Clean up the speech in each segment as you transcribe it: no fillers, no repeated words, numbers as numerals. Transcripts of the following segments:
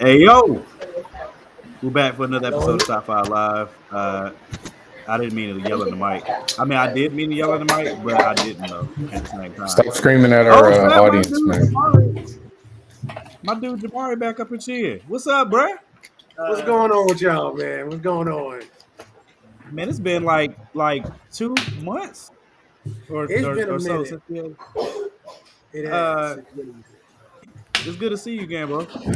Hey yo, we're back for another episode of Top Five Live. I didn't mean to yell in the mic. I mean, I did mean to yell in the mic, but I didn't though at the same time. Stop screaming at Oh, our snap, audience, man. My dude Jamari back up in here. What's up, bruh? What's going on with y'all, man? What's going on? Man, it's been like 2 months or It's been a or so minute. since we had. It has. It's good to see you again, bro. Good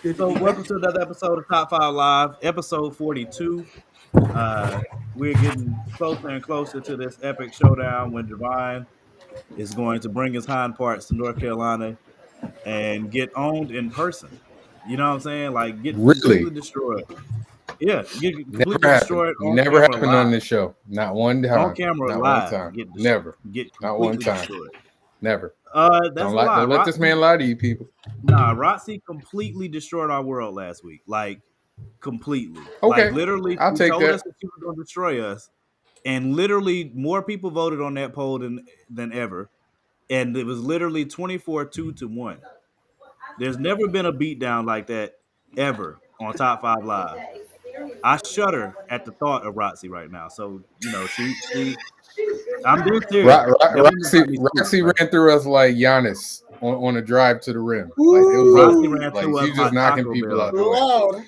to So be welcome back. to another episode of Top Five Live, episode 42. We're getting closer and closer to this epic showdown when Javon is going to bring his hind parts to North Carolina and get owned in person. You know what I'm saying? Like get completely Really? destroyed. Yeah, get Never completely happened. destroyed on Never camera happened on live. this show. Not one time. On camera Not one live. time. Get Never. Get Not one completely time. destroyed. Never. That's Don't a lie. don't let this man lie to you, people. Nah, Rotsy completely destroyed our world last week. Like completely. Okay. Like literally, I'll she take told that. us that she was going to destroy us, and literally more people voted on that poll than ever, and it was literally 24-2 to 1. There's never been a beatdown like that ever on Top 5 Live. I shudder at the thought of Rotsy right now. So you know, she I'm being serious. Roxy ran through us like Giannis on a drive to the rim. Like it was Roxy over. ran Like through us she just like knocking Taco people Bell. out the way. Lord.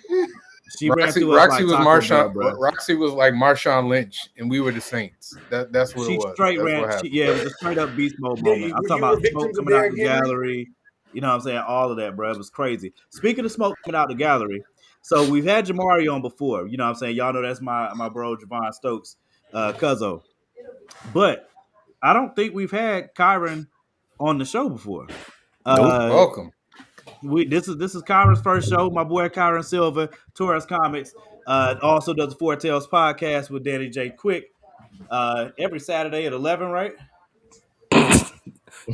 She ran Roxy, through us Roxy like was Taco Marshawn. Bell, bro. Roxy was like Marshawn Lynch, and we were the Saints. That's what She it was. straight That's ran. what happened. It was a straight up beast mode Yeah, moment. I'm you talking were about smoke victims of coming out Derrick the Henry? gallery. You know what I'm saying? All of that, bro. It was crazy. Speaking of smoke coming out the gallery, so we've had Jamari on before. You know what I'm saying? Y'all know that's my bro Javon Stokes, Cuzzo. But I don't think we've had Kyron on the show before. Welcome. This is Kyron's first show. My boy Kyron Silva, Torres Comics, also does the Four Tales podcast with Danny J. Quick every Saturday at 11, right?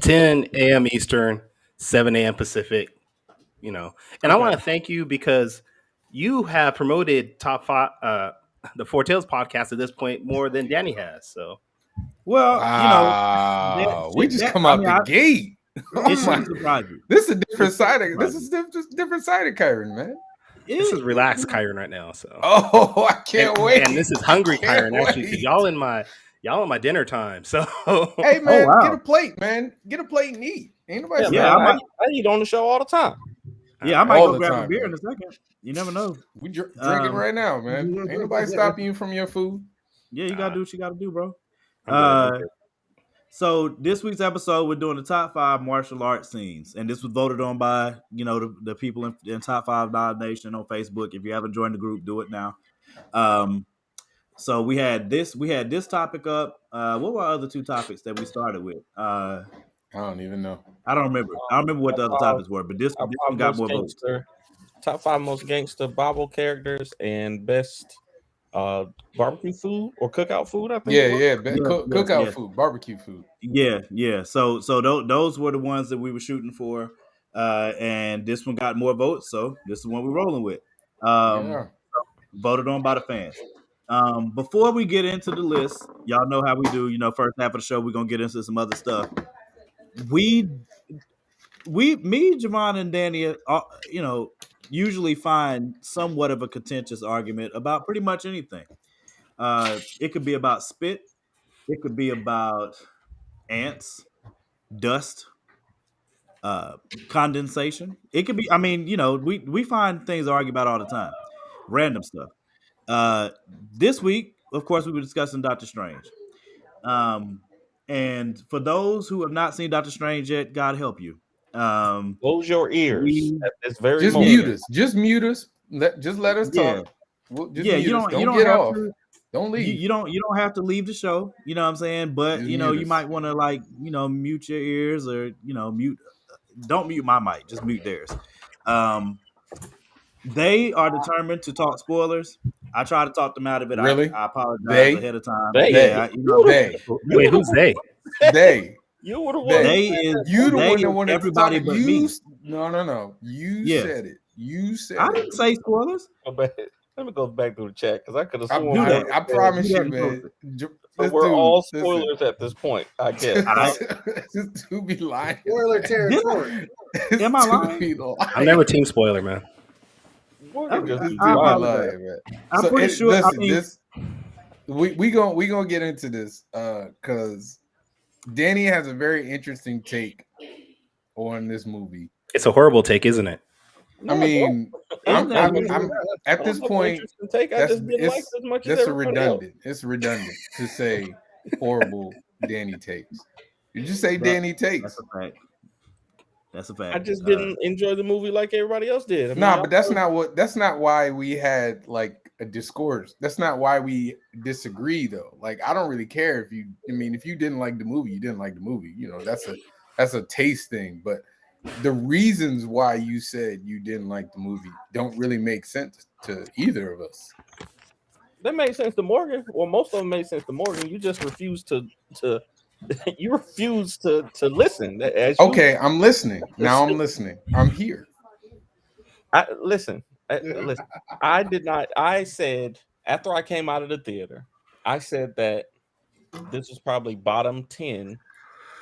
10 a.m. Eastern, 7 a.m. Pacific, you know. And I want to thank you because you have promoted Top Five, the Four Tales podcast at this point more than Danny has. So, well, wow, we just come out the gate. It shouldn't surprise you. This is a different side of different side of Kyron, man. This is relaxed Kyron right now. So, I can't wait. And this is hungry Kyron actually because y'all in my dinner time. So, hey man, get a plate, man. Get a plate and eat. Ain't nobody. I eat on the show all the time. Yeah, I might go grab a beer in a second. You never know. We drinking right now, man. Ain't nobody stopping you from your food. Yeah, you gotta do what you gotta do, bro. So this week's episode, we're doing the top 5 martial arts scenes, and this was voted on by the people in Top 5 Live Nation on Facebook. If you haven't joined the group, do it now. So we had this topic up. What were other 2 topics that we started with? I don't even know. I don't remember. I don't remember what the other topics were, but this one got more votes. Top 5 most gangster Bible characters and best barbecue food or cookout food. I think. Cookout food, barbecue food. Yeah. So those were the ones that we were shooting for, and this one got more votes. So this is one we're rolling with. Voted on by the fans. Before we get into the list, y'all know how we do. First half of the show, we're gonna get into some other stuff. Me, Javon, and Danny, usually find somewhat of a contentious argument about pretty much anything. It could be about spit. It could be about ants, dust, condensation. It could be. I mean, we find things to argue about all the time. Random stuff. This week, of course, we were discussing Doctor Strange. And for those who have not seen Doctor Strange yet, God help you. Close your ears. It's very just mute us. Just mute us. Just let us talk. You don't get have off. to. Don't leave. You don't have to leave the show. You know what I'm saying? But just you might want to mute your ears or mute. Don't mute my mic. Just mute theirs. They are determined to talk spoilers. I try to talk them out of it. Really? I apologize ahead of time. They. Wait, who's they? They. You were the one. They is you the one that wanted everybody to talk. but me. No. You said it. You said I didn't say spoilers. Let me go back through the chat because I could have sworn. I promise you, man. So we're all spoilers at this point, I guess. To be lying. Spoiler territory. Am I lying? I'm never team spoiler, man. I'm So pretty sure. Listen, we gonna get into this because Danny has a very interesting take on this movie. It's a horrible take, isn't it? I mean, I'm at this point. That's redundant. It's redundant to say horrible Danny takes. You just say Danny takes. That's a fact. I just didn't enjoy the movie like everybody else did. I mean, but that's not why we had like a discourse. That's not why we disagree though. Like I don't really care if you didn't like the movie, you didn't like the movie. You know, that's a taste thing. But the reasons why you said you didn't like the movie don't really make sense to either of us. That made sense to Morgan. Well, most of them made sense to Morgan. You just refused to you refuse to listen. Okay, I'm listening. Now I'm listening. I'm here. Listen. I did not. I said after I came out of the theater, I said that this was probably bottom 10,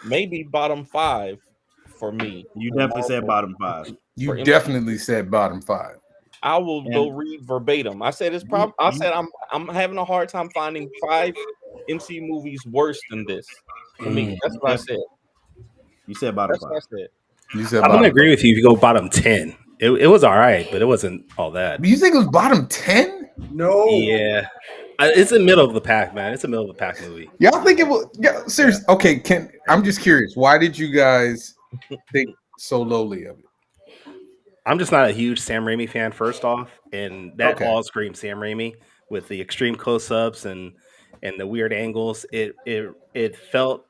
maybe bottom 5 for me. You definitely said bottom 5. You definitely said bottom 5. I will go read verbatim. I said it's probably. I said I'm having a hard time finding 5 MCU movies worse than this. For me, that's what I said. You said bottom 5. That's what I said. You said. I'm gonna agree with you if you go bottom 10. It was all right, but it wasn't all that. Do you think it was bottom 10? No. Yeah. It's the middle of the pack, man. It's a middle of the pack movie. Y'all think it was? Yeah, seriously. Yeah. Okay, I'm just curious. Why did you guys think so lowly of it? I'm just not a huge Sam Raimi fan, first off, and that all screams Sam Raimi with the extreme close-ups and the weird angles. It felt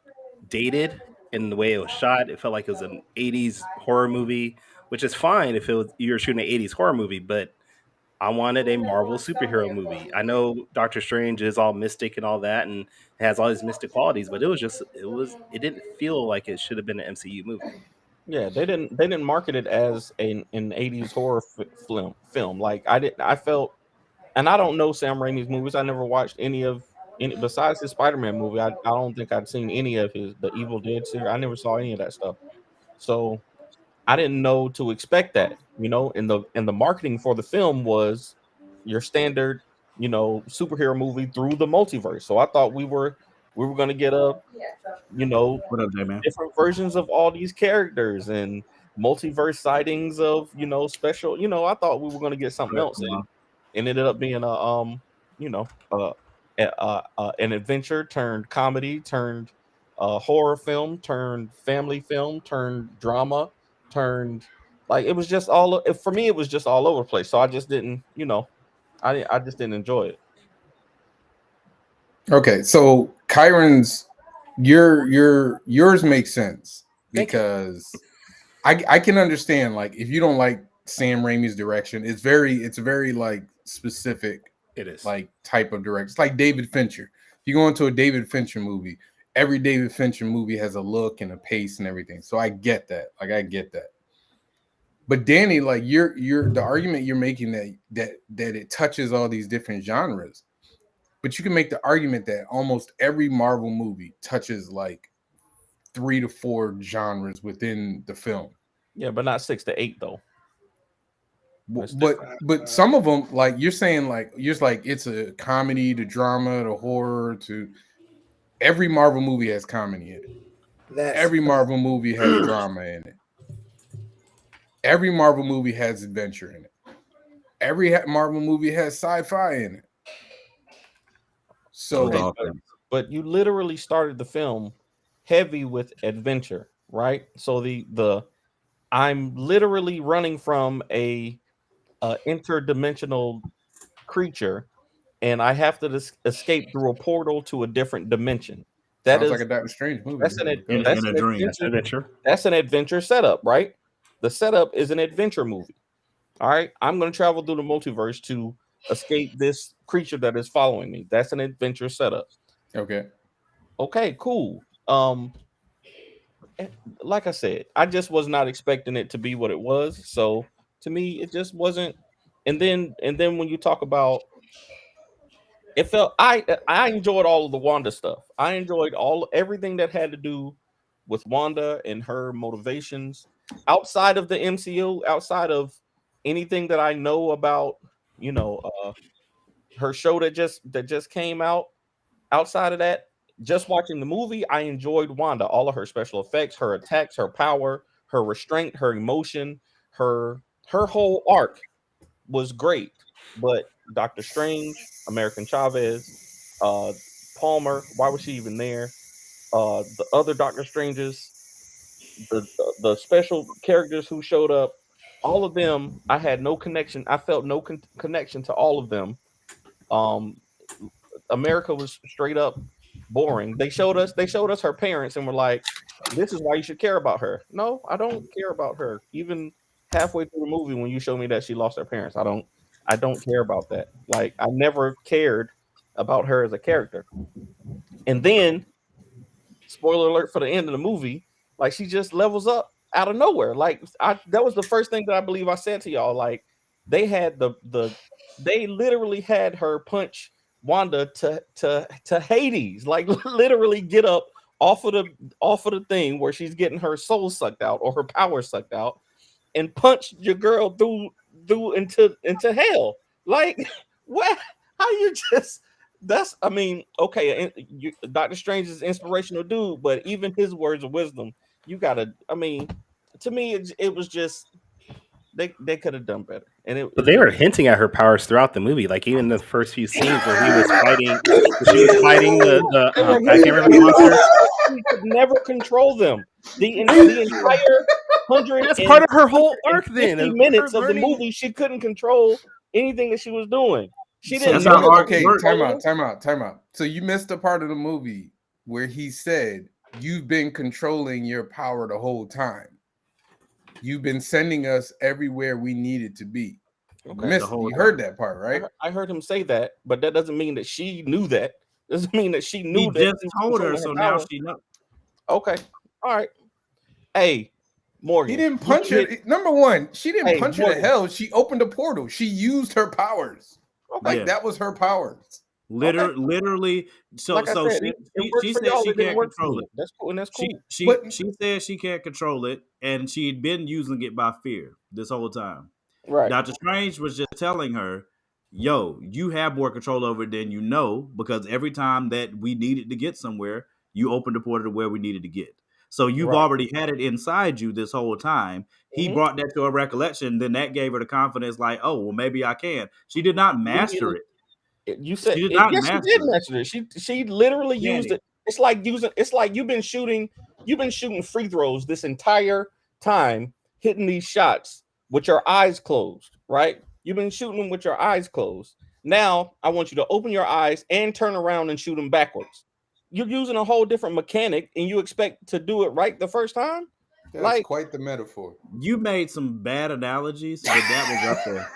dated in the way it was shot. It felt like it was an 80s horror movie, which is fine if you were shooting an 80s horror movie, but I wanted a Marvel superhero movie. I know Doctor Strange is all mystic and all that and has all these mystic qualities, but it didn't feel like it should have been an MCU movie. Yeah, they didn't market it as an 80s horror film. Like I felt, and I don't know Sam Raimi's movies. I never watched any besides his Spider-Man movie. I don't think I'd seen any of the Evil Dead series. I never saw any of that stuff. So I didn't know to expect that, and the marketing for the film was your standard, superhero movie through the multiverse. So I thought we were going to get what up, J-Man? different versions of all these characters and multiverse sightings of, special, I thought we were going to get something else. And it ended up being an adventure turned comedy, turned horror film, turned family film, turned drama, turned it was just for me, it was just all over the place. So I just didn't, I just didn't enjoy it. Okay, so Kyron's yours makes sense because I can understand if you don't like Sam Raimi's direction, it's very specific. It is type of direction. It's like David Fincher. If you go into a David Fincher movie, every David Fincher movie has a look and a pace and everything. So I get that. I get that. But Danny, you're the argument you're making that it touches all these different genres. But you can make the argument that almost every Marvel movie touches 3 to 4 genres within the film. Yeah, but not 6 to 8 though. But some of them, you're saying, it's a comedy to drama to horror to every Marvel movie has comedy in it. Every Marvel movie has drama in it. Every Marvel movie has adventure in it. Every Marvel movie has sci-fi in it. So, but you literally started the film heavy with adventure, right? So the I'm literally running from a interdimensional creature, and I have to escape through a portal to a different dimension. That sounds is like a Doctor Strange movie. That's an dream. Adventure. That's an adventure setup, right? The setup is an adventure movie. All right, I'm going to travel through the multiverse to escape this creature that is following me. That's an adventure setup. Okay, cool. Like I said, I just was not expecting it to be what it was. So to me, it just wasn't. And then when you talk about it felt I enjoyed all of the Wanda stuff. I enjoyed everything that had to do with Wanda and her motivations outside of the MCU, outside of anything that I know about, her show that just came out. Outside of that, just watching the movie, I enjoyed Wanda, all of her special effects, her attacks, her power, her restraint, her emotion, her whole arc was great. But Doctor Strange, American Chavez, Palmer, why was she even there? The other Doctor Stranges, the special characters who showed up, all of them, I had no connection. I felt no connection to all of them. Um, America was straight up boring. They showed us her parents and were like, "This is why you should care about her." No, I don't care about her. Even halfway through the movie, when you show me that she lost her parents, I don't care about that. Like, I never cared about her as a character. And then, spoiler alert for the end of the movie, like, she just levels up out of nowhere. Like, that was the first thing that I believe I said to y'all. Like, they had they literally had her punch Wanda to Hades, like literally get up off of the thing where she's getting her soul sucked out or her power sucked out, and punch your girl through into hell. Like, what? How you just? That's, I mean, okay. Doctor Strange is an inspirational dude, but even his words of wisdom, you gotta. I mean, to me, it was just. They could have done better, But they were hinting at her powers throughout the movie. Like, even the first few scenes where she was fighting the I can't remember the monster. She could never control them. The entire 100. That's part of her whole arc. Then 50 minutes of the movie, she couldn't control anything that she was doing. She So didn't. That's how arc okay, works. time out. So you missed the part of the movie where he said, "You've been controlling your power the whole time. You've been sending us everywhere we needed to be." Okay. You heard that part, right? I heard him say that, but that doesn't mean that she knew that. Doesn't mean that she knew He that. just she was told her, controlling so power. now she knows. Okay. All right. Hey, Morgan. He didn't punch her. Number one, she didn't punch her to Morgan. hell. She opened a portal. She used her powers. Okay. Like, that was her powers. Literally. So Like I so said, she said she can't control it. That's cool, and that's cool. She said she can't control it, and she had been using it by fear this whole time. Right. Doctor Strange was just telling her, "Yo, you have more control over it than you know, because every time that we needed to get somewhere, you opened the portal to where we needed to get. So you've already had it inside you this whole time." He brought that to her recollection. Then that gave her the confidence, like, "Oh, well, maybe I can." She did not master it. You said She did not yes, she master did it. master it. She literally used it. It's like you've been shooting free throws this entire time, hitting these shots with your eyes closed, right? You've been shooting them with your eyes closed. Now I want you to open your eyes and turn around and shoot them backwards. You're using a whole different mechanic, and you expect to do it right the first time? That's Like, quite the metaphor. You made some bad analogies, but that was up there.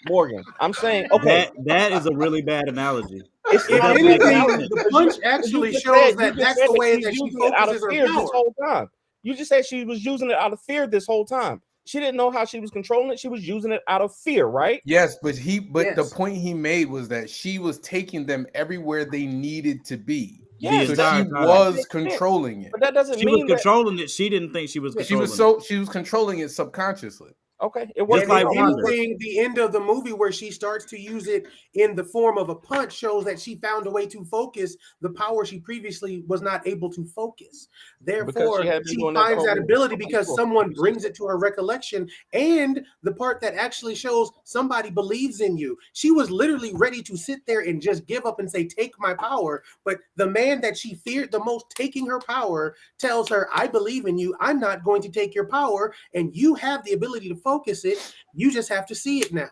Morgan, I'm saying, okay, that is a really bad analogy. If It doesn't make anything, any sense. the punch actually shows that that's the way that she focuses her this power. whole time. You just said she was using it out of fear this whole time. She didn't know how she was controlling it. She was using it out of fear, right? Yes, but Yes. the point he made was that she was taking them everywhere they needed to be. Yes, So entire she time. was controlling it. But that doesn't She was mean that. controlling it. She didn't think she was She controlling was controlling it subconsciously. Okay, it works. And like if Wanda. anything, the end of the movie where she starts to use it in the form of a punch shows that she found a way to focus the power she previously was not able to focus. Therefore, she had been she doing that finds for that over- ability because someone brings it to her recollection, and the part that actually shows somebody believes in you. She was literally ready to sit there and just give up and say, "Take my power." But the man that she feared the most taking her power tells her, "I believe in you. I'm not going to take your power, and you have the ability to focus it. You just have to see it now."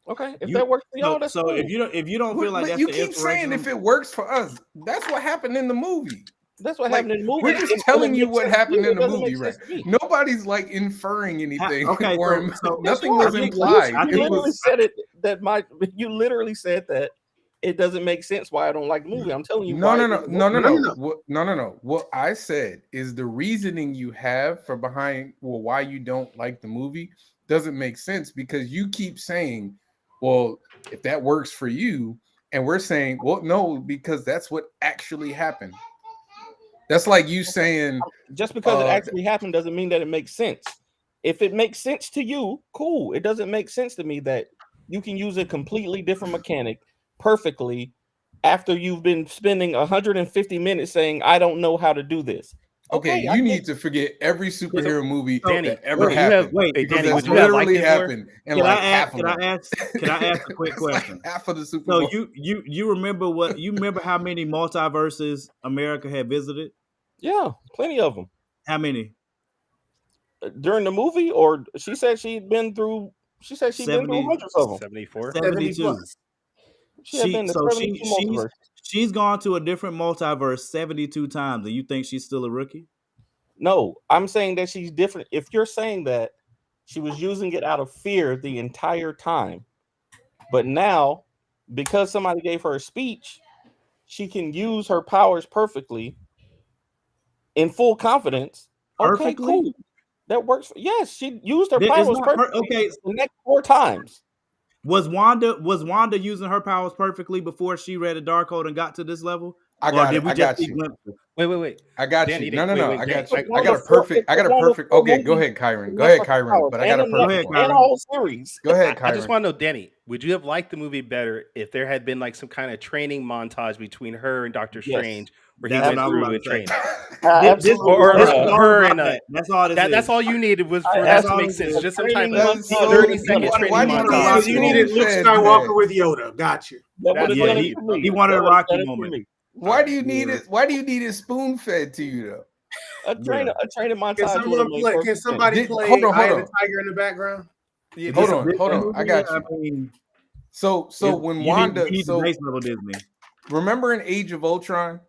Okay, if that works for y'all, that's so cool. if you don't feel like that's you the keep saying if it works for us, that's what happened in the movie. That's what Like, happened in the movie. we're just And telling it you makes what sense to happened you, in the it doesn't movie, make right? sense to me. Nobody's like inferring anything, Okay, or so nothing was You implied. I It think- literally was said it you literally said that it doesn't make sense why I don't like the movie. I'm telling you no. why it didn't work. No. What I said is the reasoning you have for why you don't like the movie doesn't make sense, because you keep saying Well, if that works for you, and we're saying, well, no, because that's what actually happened. That's like you saying, Just because it actually happened doesn't mean that it makes sense. If it makes sense to you, cool. It doesn't make sense to me that you can use a completely different mechanic perfectly after you've been spending 150 minutes saying, I don't know how to do this. okay, you need to forget every superhero movie Danny, that ever would you happened. have- wait, because Danny, that's would you have literally liked it more? happened. And Can like I half ask? of Can I them. ask? Can I ask a quick It's like question? half of the Super So Bowl. you remember what? You remember how many multiverses America had visited? Yeah, plenty of them. How many? During the movie, or she said she'd been through. She said she'd been through 70 hundreds of them. 74. 70 72. plus. She had been to 72 multiverses. She's gone to a different multiverse 72 times, and you think she's still a rookie? No, I'm saying that she's different. If you're saying that she was using it out of fear the entire time, but now because somebody gave her a speech, she can use her powers perfectly in full confidence. Okay, Perfectly? cool. That works. Yes, she used her It's powers not perfectly. okay. The next 4 times. Was Wanda using her powers perfectly before she read a Darkhold and got to this level? I Or got did it. we I just got see you. glimpses? Wait. I got Danny, you. No. wait, I got Danny, you. I got a perfect. I got a perfect. Okay, go ahead, Kyron. Go ahead, Kyron. But I got a Go ahead, perfect Kyron. one. And a whole series. Go ahead, I just Kyron. want to know, Danny, would you have liked the movie better if there had been like some kind of training montage between her and Doctor Yes. Strange, where That's he went what I was through about and to say. trained? This Or this is all her about and that. That's all this That's is. all you needed was for I- this that's to all make it sense. is. Just some Training type of That's so- 30-second why training do you need montage. it? You needed Luke Spoon-fed Skywalker today. with Yoda. Got you. That would have Yeah, done he- it for me. he wanted a That would've Rocky done it for moment. me. Why do you Yeah. need it? Why do you need it spoon fed to you though? A training montage. Can would've made Can perfect sense. somebody Did- play hold on, Eye hold of on. the Tiger in the background? Yeah, Hold This on, Disney hold on. movie? I got I you. mean, So when you Wanda, need so the base level Disney. remember in Age of Ultron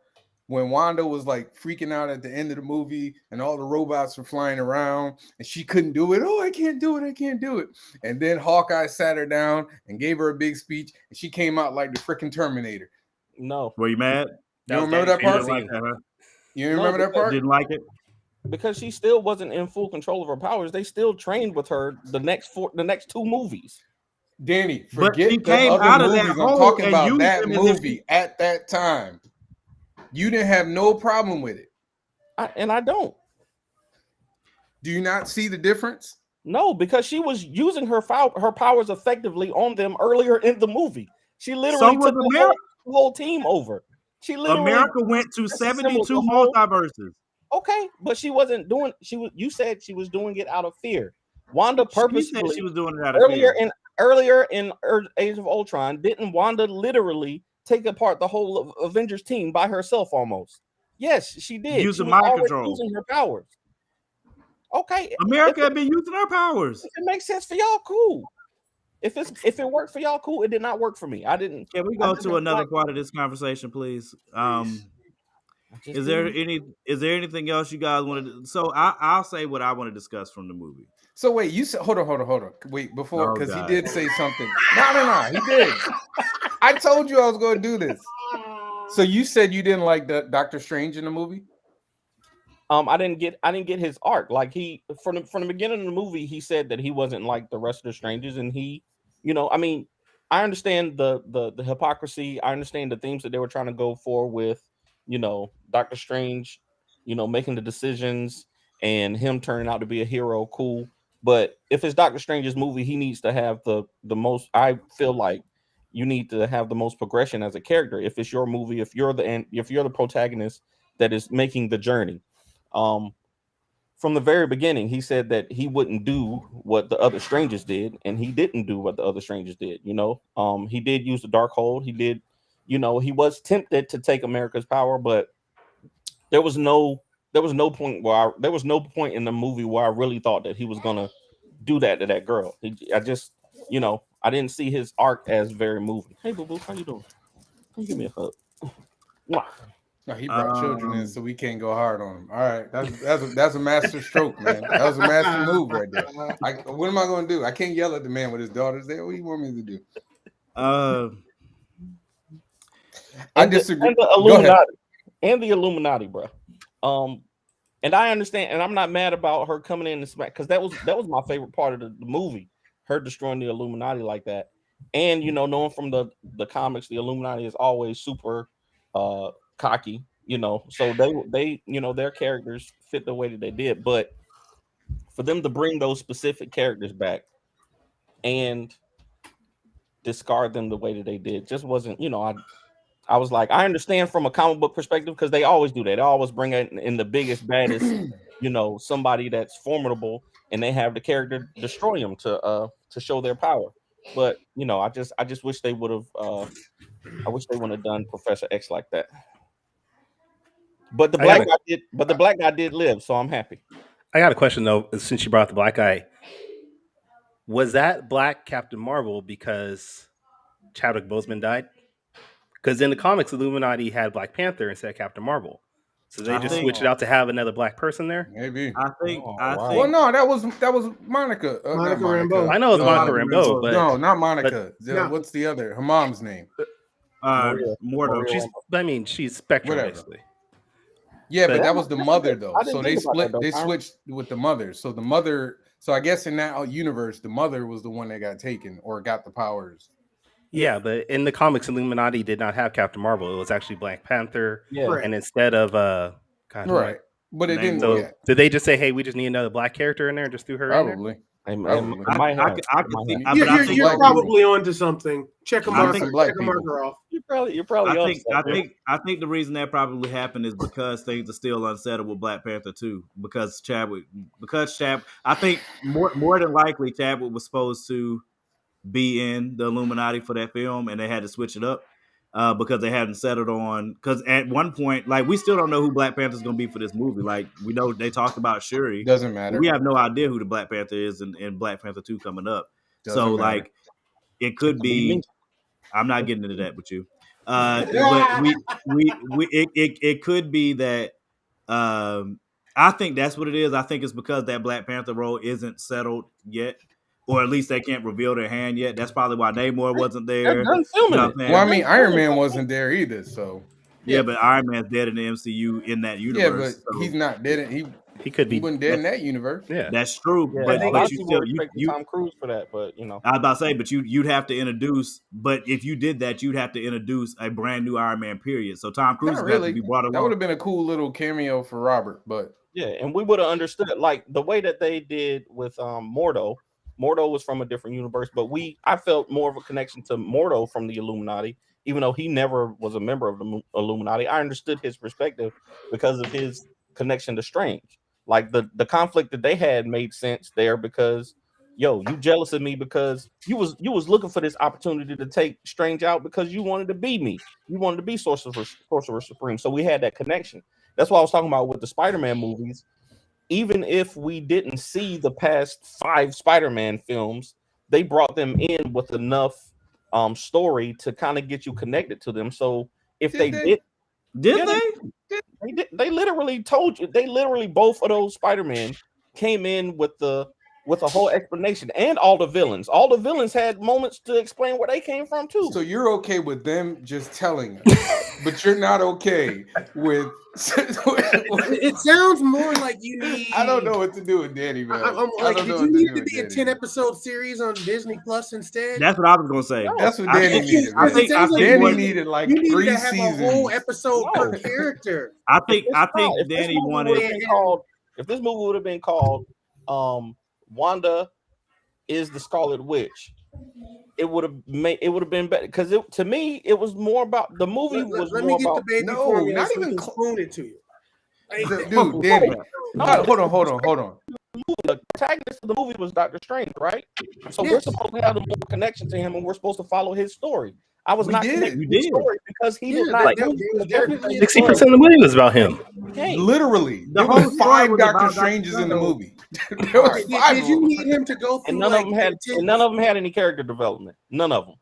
when Wanda was like freaking out at the end of the movie and all the robots were flying around and she couldn't do it. Oh, I can't do it. I can't do it. And then Hawkeye sat her down and gave her a big speech and she came out like the freaking Terminator. No, Were you mad? You don't remember that You part? didn't like that, huh? You remember that part? Didn't like it? because she still wasn't in full control of her powers. They still trained with her the next 2 movies. Danny, But forget she the came other out of that movies. I'm hole talking and about used that them as if movie at that time. You didn't have no problem with it. I don't. Do you not see the difference? No, because she was using her powers effectively on them earlier in the movie. She literally was took the whole team over. She literally America went to disassembled 72 the whole- multiverses. Okay, but she wasn't doing. You said she was doing it out of fear. Wanda She said purposefully she was doing it out of earlier fear. in Age of Ultron, didn't Wanda literally take apart the whole Avengers team by herself almost? Yes, she did. Using She was mind already control. using her powers. Okay, America had been using her powers. if it makes sense for y'all, cool. If it worked for y'all, cool. It did not work for me. I didn't. Can we I go did to not another like- part of this conversation, please? I just Is there didn't. anything else you guys want to? So I'll say what I want to discuss from the movie. So wait, you said hold on. Wait, before Oh, because he God. did say something. No, he did. I told you I was going to do this. So you said you didn't like the Doctor Strange in the movie? I didn't get his arc. Like he from the beginning of the movie, he said that he wasn't like the rest of the strangers, and he, I mean, I understand the hypocrisy. I understand the themes that they were trying to go for with, Doctor Strange, making the decisions and him turning out to be a hero. Cool, but if it's Doctor Strange's movie, he needs to have the most. I feel like you need to have the most progression as a character. If it's your movie, if you're the protagonist that is making the journey. From the very beginning, he said that he wouldn't do what the other strangers did, and he didn't do what the other strangers did. He did use the Darkhold. He did, he was tempted to take America's power, but there was no point in the movie where I really thought that he was gonna do that to that girl. I didn't see his arc as very moving. Hey, boo boo, how you doing? Can you give me a hug? Mwah. No, he brought children in, so we can't go hard on him. All right, that's a master stroke, man. That was a master move right there. What am I going to do? I can't yell at the man with his daughters there. What do you want me to do? I disagree. And the Illuminati, the Illuminati, bro. And I understand, and I'm not mad about her coming in and smack because that was my favorite part of the movie, her destroying the Illuminati like that. And knowing from the comics, the Illuminati is always super cocky, so they their characters fit the way that they did. But for them to bring those specific characters back and discard them the way that they did just wasn't, I was like, I understand from a comic book perspective, because they always do that. They always bring in the biggest, baddest, somebody that's formidable, and they have the character destroy them to show their power. But I just wish they would have. I wish they wouldn't have done Professor X like that. But the black guy did live, so I'm happy. I got a question though, since you brought up the black guy. Was that Black Captain Marvel because Chadwick Boseman died? Because in the comics, Illuminati had Black Panther instead of Captain Marvel, so they just switched it out to have another black person there. Maybe. I think. Well, no, that was Monica. Monica not Rambeau. I know it's Monica Monica Rambeau, Rambeau. but No, not Monica. No. What's the other? Her mom's name. Mordo. I mean, she's Spectrum Whatever. basically. Yeah, But but that was the mother though. I didn't So they think about split. that, though. They switched with the mother. So the mother. So I guess in that universe, the mother was the one that got taken or got the powers. Yeah, but in the comics, Illuminati did not have Captain Marvel. It was actually Black Panther, Yeah. and instead of Right. But it didn't. So Yeah, did they just say, "Hey, we just need another black character in there," and just threw her in there? probably. It Probably. might have. I It could might see. have. But I think You're black probably onto something. Check a I marker. think black Check a people. marker off. You're probably I on think, I something. think I think the reason that probably happened is because things are still unsettled with Black Panther 2. Because Chadwick, I think more than likely Chadwick was supposed to be in the Illuminati for that film, and they had to switch it up because they hadn't settled on. Because at one point, like, we still don't know who Black Panther's going to be for this movie. Like, we know they talked about Shuri. Doesn't matter. We have no idea who the Black Panther is in Black Panther 2 coming up. Doesn't So, matter. like, it could be. me. I'm not getting into that with you. But it could be that. I think that's what it is. I think it's because that Black Panther role isn't settled yet, or at least they can't reveal their hand yet. That's probably why Namor wasn't there. They're done filming You know it. what I'm saying? Well, I mean, Iron Man wasn't there either. So Yeah, but Iron Man's dead in the MCU in that yeah, universe. but so he's not dead. He could He be. wasn't dead in that universe. Yeah, that's true. Yeah, but a lot of you people still respect you Tom Cruise for that, but I was about to say, but you'd have to introduce. But if you did that, you'd have to introduce a brand new Iron Man. Period. So Tom Cruise Not would have really. to be brought That would along. have been a cool little cameo for Robert, but yeah, and we would have understood, like, the way that they did with Mordo. Mordo was from a different universe, but I felt more of a connection to Mordo from the Illuminati, even though he never was a member of the Illuminati. I understood his perspective because of his connection to Strange. Like, the conflict that they had made sense there because, you jealous of me because you was looking for this opportunity to take Strange out because you wanted to be me. You wanted to be Sorcerer Supreme. So we had that connection. That's what I was talking about with the Spider-Man movies. Even if we didn't see the past 5 Spider-Man films, they brought them in with enough story to kind of get you connected to them. So if Did they? did, Did Yeah, they? they literally told you. They literally, both of those Spider-Man came in with a whole explanation, and all the villains. All the villains had moments to explain where they came from too. so you're okay with them just telling us, but you're not okay with. It sounds more like you need. I don't know what to do with Danny, man. I'm I like, don't did know you what need do to with be a Danny. 10-episode series on Disney Plus instead? That's what I was gonna say. That's what I Danny think- needed. I Man. think- sounds like Danny you needed like you need 3 to have seasons. a whole episode per No. character. I think If this Danny movie wanted. would've been called- if this movie would have been called Wanda is the Scarlet Witch, it would have been better, because to me it was more about the movie was Let me more get the about baby No, formula not so we even can cl- spoon it to you. Dude, Danny. No, Hold on. the protagonist of the movie was Doctor Strange, right? So we're Yes. supposed to have a more connection to him, and we're supposed to follow his story. I was We not did. connected You to his did. story because he did Yeah, not. there was definitely a 60% of the movie was about him. Hey, Literally, The there whole were story 5 was Doctor about Doctor Stranges in the Strange. movie. There was Did 5 did of you them. need him to go through and none like of them had, 10 and none of them had any character development. None of them.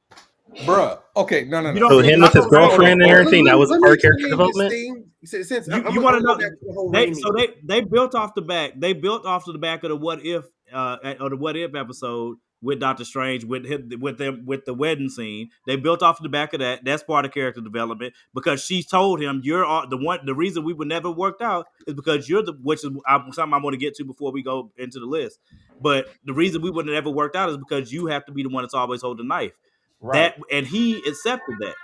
Bruh. Okay, no. You don't So think- him with his hold on, girlfriend and hold on. everything, that was Let me part explain character this development. thing, since You, I'm you gonna want to go know? back to the whole They, Raimi. so they built off the back. They built off to the back of the what if or the what if episode with Doctor Strange with the wedding scene. They built off the back of that. That's part of character development because she told him you're the one. The reason we would never worked out is because you're which is something I want to get to before we go into the list. But the reason we would have never worked out is because you have to be the one that's always holding the knife. Right. and he accepted that.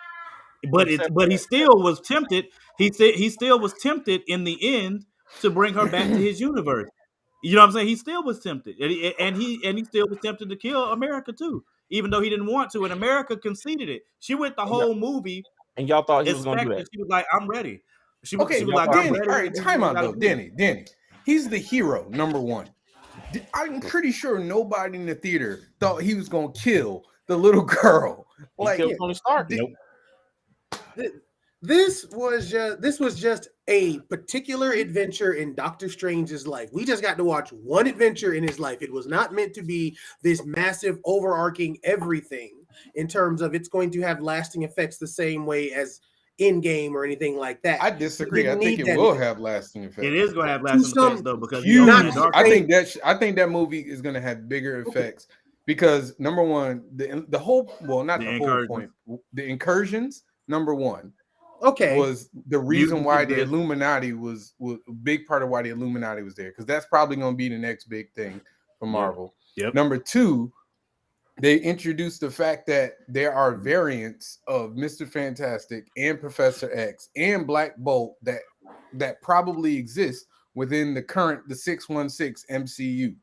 But He accepted but he that. still was tempted. He said he still was tempted in the end to bring her back to his universe. You know what I'm saying? He still was tempted, and he still was tempted to kill America too, even though he didn't want to. And America conceded it. She went the And y'all, whole movie and y'all thought he was gonna do expecting. that. She was like, "I'm ready." She was Okay, Y'all like, thought "I'm Danny. ready. All right, This is time what we out gotta though. do." Danny. He's the hero, number one. I'm pretty sure nobody in the theater thought he was gonna kill the little girl. he Like, killed Tony Stark. Nope. This was just a particular adventure in Doctor Strange's life. We just got to watch one adventure in his life. It was not meant to be this massive overarching everything in terms of it's going to have lasting effects the same way as Endgame or anything like that. I disagree. I didn't think need it that will either. have lasting effects. It is going to have lasting some- effects though, because Huge. Not the dark I saying- think that movie is going to have bigger effects because number one, the whole not The the whole point, the incursions. Number one Okay. was the reason Mutants why the exist. Illuminati was a big part of why the Illuminati was there because that's probably going to be the next big thing for Marvel. Yep. Number two, they introduced the fact that there are variants of Mr. Fantastic and Professor X and Black Bolt that probably exist within the 616 MCU.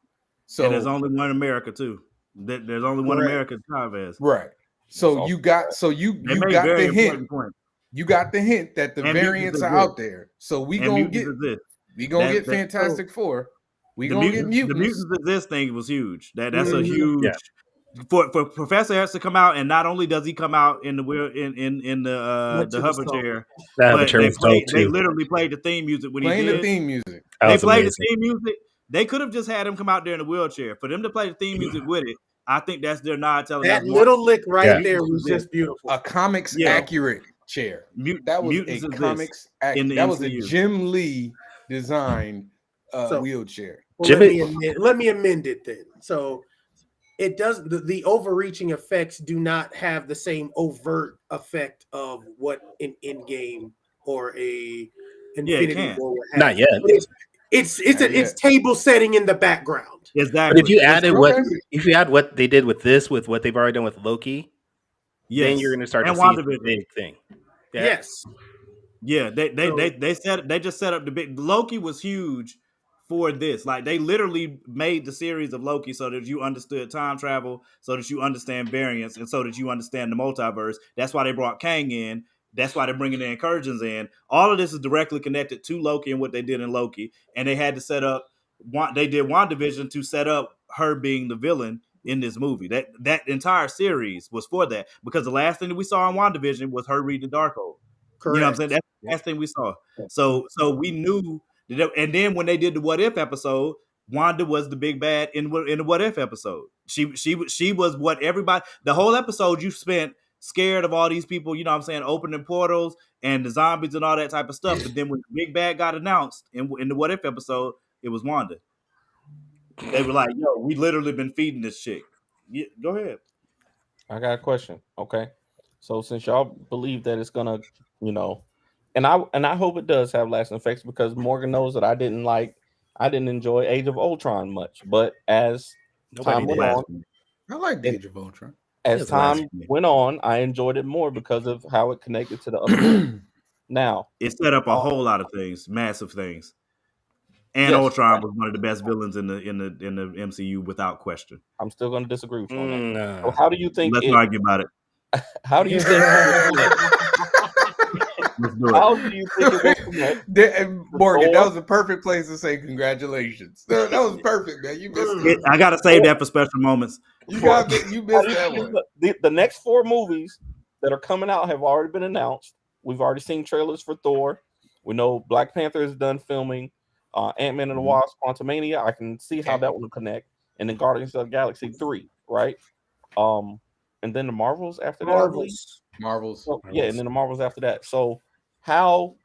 So and there's only one America too. There's only one Correct. America Chavez. right. So you got you They made got very the hint. important point. You got the hint that the And variants mutants are exist. out there. So we And gonna mutants get exist. get That- Fantastic Four. We The gonna get mutants, the mutants. mutants exist thing was huge. That's a Mhm. huge Yeah. for Professor has to come out, and not only does he come out in the wheel in the Much of the hover song. chair, That but chair was dope they too. literally played the theme music when Playing he the did. theme music. That They was played amazing. the theme music. They could have just had him come out there in a wheelchair. For them to play the theme music with it, I think that's their nod telling That us little lick right Yeah. there was just beautiful. A comics Yeah. accurate chair. That was mutants a exist comics in the that was a MCU. Jim Lee designed So- wheelchair. Well, Jimmy- let me amend it then. So it does the overreaching effects do not have the same overt effect of what an Endgame or a Infinity can. War would have. Not yet. But it's table setting in the background. Exactly. But if you added okay. what they did with this, with what they've already done with Loki, yes. then you're going to start and to see the WandaVision. big thing. Yeah. Yes. Yeah, they So- they just set up the big Loki was huge for this. Like they literally made the series of Loki so that you understood time travel, so that you understand variance, and so that you understand the multiverse. That's why they brought Kang in. That's why they're bringing the incursions in. All of this is directly connected to Loki and what they did in Loki, and they had to set up. They did WandaVision to set up her being the villain in this movie. That entire series was for that because the last thing that we saw in WandaVision was her reading the Darkhold. Correct. You know what I'm saying? That's the last thing we saw. So we knew that, and then when they did the What If episode, Wanda was the big bad in the What If episode. She was what everybody. The whole episode you spent scared of all these people. You know what I'm saying? Opening portals and the zombies and all that type of stuff. But then when the big bad got announced in the What If episode, it was Wanda. They were like, "Yo, we literally been feeding this chick." Yeah, go ahead. I got a question. Okay. So since y'all believe that it's gonna, and I hope it does have lasting effects because Morgan knows that I didn't enjoy Age of Ultron much. But as time went on, I like the Age of Ultron. as It's time blasphemy. went on, I enjoyed it more because of how it connected to the other movies. Now, It set up a whole lot of things, massive things. And Yes. Ultron was one of the best villains in the MCU without question. I'm still going to disagree with you on that. No. So how do you think Let's it? argue about it. How do you think? Let's do it. How do you think it will connect? Morgan, that was a perfect place to say congratulations. That was perfect, man. You missed it. I gotta save that for special moments. You How missed do you that think one. the next 4 movies that are coming out have already been announced. We've already seen trailers for Thor. We know Black Panther is done filming. Ant-Man and the Wasp, Quantumania. I can see how that one will connect. And then Guardians of the Galaxy 3, right? And then the Marvels after that. I believe. Marvels. So, yeah, and then the Marvels after that. So how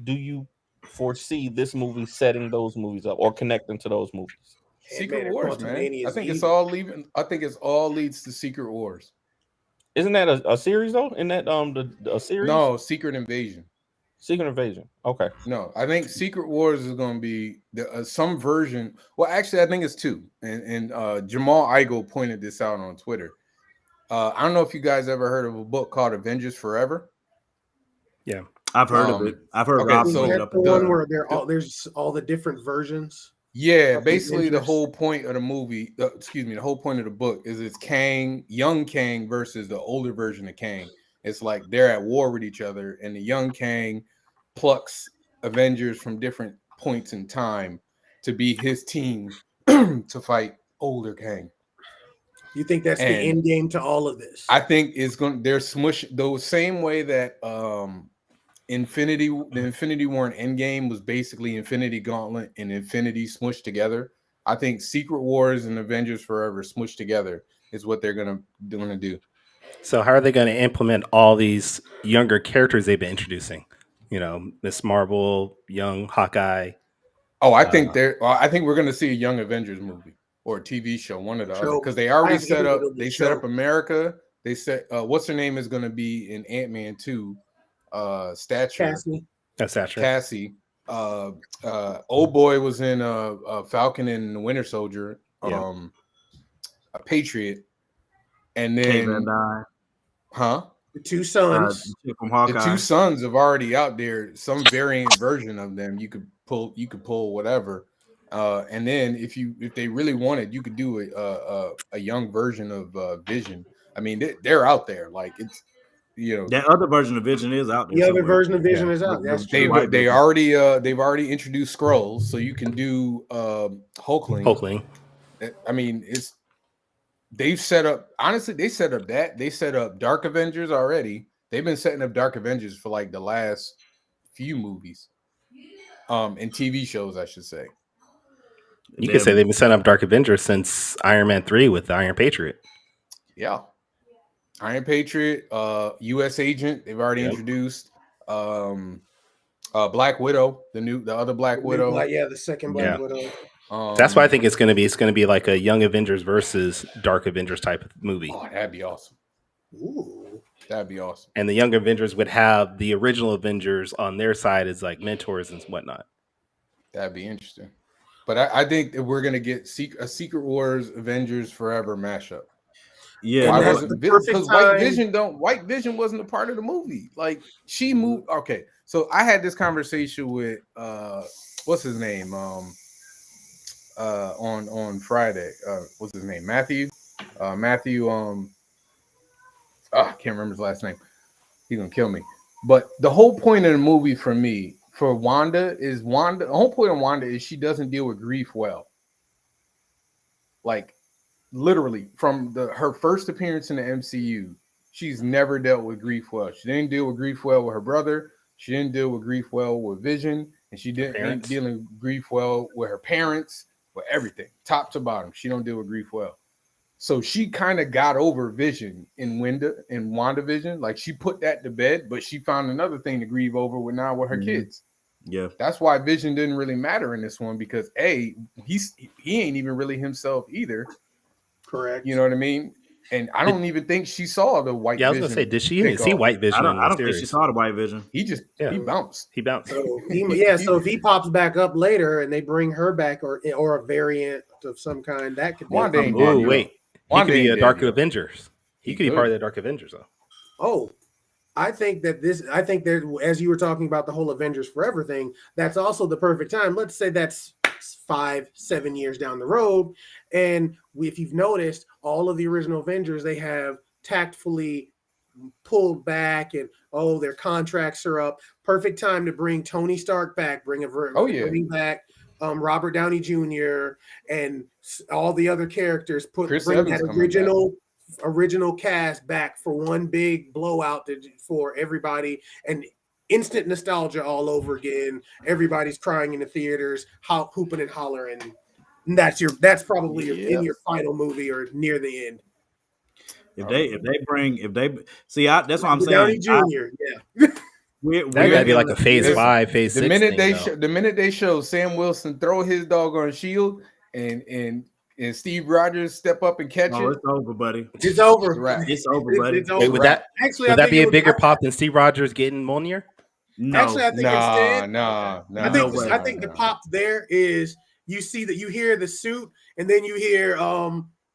do you foresee this movie setting those movies up or connecting to those movies? Secret Man, Wars, man. Quantumania I is think it's evil. all leaving. I think it's all leads to Secret Wars. Isn't that a series though? In that a series? No, Secret Invasion. Secret Invasion. Okay. No, I think Secret Wars is going to be some version. Well, actually, I think it's 2. And Jamal Igle pointed this out on Twitter. I don't know if you guys ever heard of a book called Avengers Forever. Yeah. I've heard of it. I've heard okay, Rob so bring it That's up. the the- one where there's all the different versions. Yeah, Of basically the Avengers. whole point of the movie, the whole point of the book is it's Kang, young Kang versus the older version of Kang. It's like they're at war with each other, and the young Kang plucks Avengers from different points in time to be his team to fight older Kang. You think that's the And end game to all of this? I think it's going. They're smush the same way that the Infinity War and Endgame was basically Infinity Gauntlet and Infinity smushed together. I think Secret Wars and Avengers Forever smushed together is what they're gonna do. So how are they going to implement all these younger characters they've been introducing? You know, Miss Marvel, young Hawkeye. Oh, I think I think we're gonna see a Young Avengers movie or a TV show, one or the other, Show. because they already I set think up. it'll be They show. set up America. They set what's her name is gonna be in Ant-Man 2. Stature. Cassie. That's that true. Cassie. Old boy was in Falcon and the Winter Soldier. Yeah. A Patriot, and Kate Van then Dyne, The two sons. the chick from the Hawkeye. two sons have already out there. Some variant version of them. You could pull whatever. And then if they really wanted, you could do a young version of Vision. I mean, they're out there. Like it's That other version of Vision is out there. the other somewhere. version of Vision Yeah. is out. That's they've true. they've already introduced Skrulls, so you can do Hulkling. Hulkling. I mean, they've set up. Honestly, they set up Dark Avengers already. They've been setting up Dark Avengers for like the last few movies, and TV shows, I should say. You could say they've been setting up Dark Avengers since Iron Man 3 with the Iron Patriot. Yeah, Iron Patriot, U.S. Agent. They've already introduced Black Widow, the other Black Widow. The second Black Widow. That's what I think it's going to be. It's going to be like a Young Avengers versus Dark Avengers type of movie. Oh, that'd be awesome. Ooh. That'd be awesome. And the Young Avengers would have the original Avengers on their side as like mentors and whatnot. That'd be interesting. But I think that we're gonna get a Secret Wars Avengers Forever mashup. Yeah, Why that's wasn't the perfect because time. White Vision wasn't a part of the movie. Like she moved. Okay, so I had this conversation with what's his name on Friday. What's his name? Matthew. I can't remember his last name. He's gonna kill me. But the whole point of the movie for me, for Wanda, the whole point of Wanda is she doesn't deal with grief well. Like literally from her first appearance in the MCU, she's never dealt with grief well. She didn't deal with grief well with her brother. She didn't deal with grief well with Vision, and she didn't deal with grief well with her parents, with everything, top to bottom. She don't deal with grief well. So she kind of got over Vision in WandaVision. Like she put that to bed, but she found another thing to grieve over with her kids. Yeah. That's why Vision didn't really matter in this one, because he ain't even really himself either. Correct. You know what I mean? And I don't even think she saw the White Vision. Yeah, I was gonna say, did she even see White Vision? I don't think she saw the White Vision. He bounced. He bounced. So if he pops back up later and they bring her back or a variant of some kind, that could be. Wanda ain't dead, Oh yo. wait, he Wanda could be ain't a dead, Dark yo. Avengers. He could be part of the Dark Avengers though. Oh, I think that as you were talking about the whole Avengers Forever thing, that's also the perfect time. Let's say that's 5-7 years down the road, and if you've noticed, all of the original Avengers, they have tactfully pulled back, and their contracts are up. Perfect time to bring Tony Stark back, bring back Robert Downey Jr. and all the other characters. Bring that original cast back for one big blowout for everybody, and instant nostalgia all over again. Everybody's crying in the theaters, hooping and hollering. And that's probably in your final movie or near the end. If they see, that's what I'm Downey saying. Jr. That gotta be like a phase 5, phase 6. The minute they show Sam Wilson throw his doggone shield and Steve Rogers step up and catch it, it's over, buddy. It's over. It's over, buddy. It's over. Wait, would that be a bigger pop? pop than Steve Rogers getting Mjolnir? No, Actually, I think instead, no. I think the pop there is you see that you hear the suit, and then you hear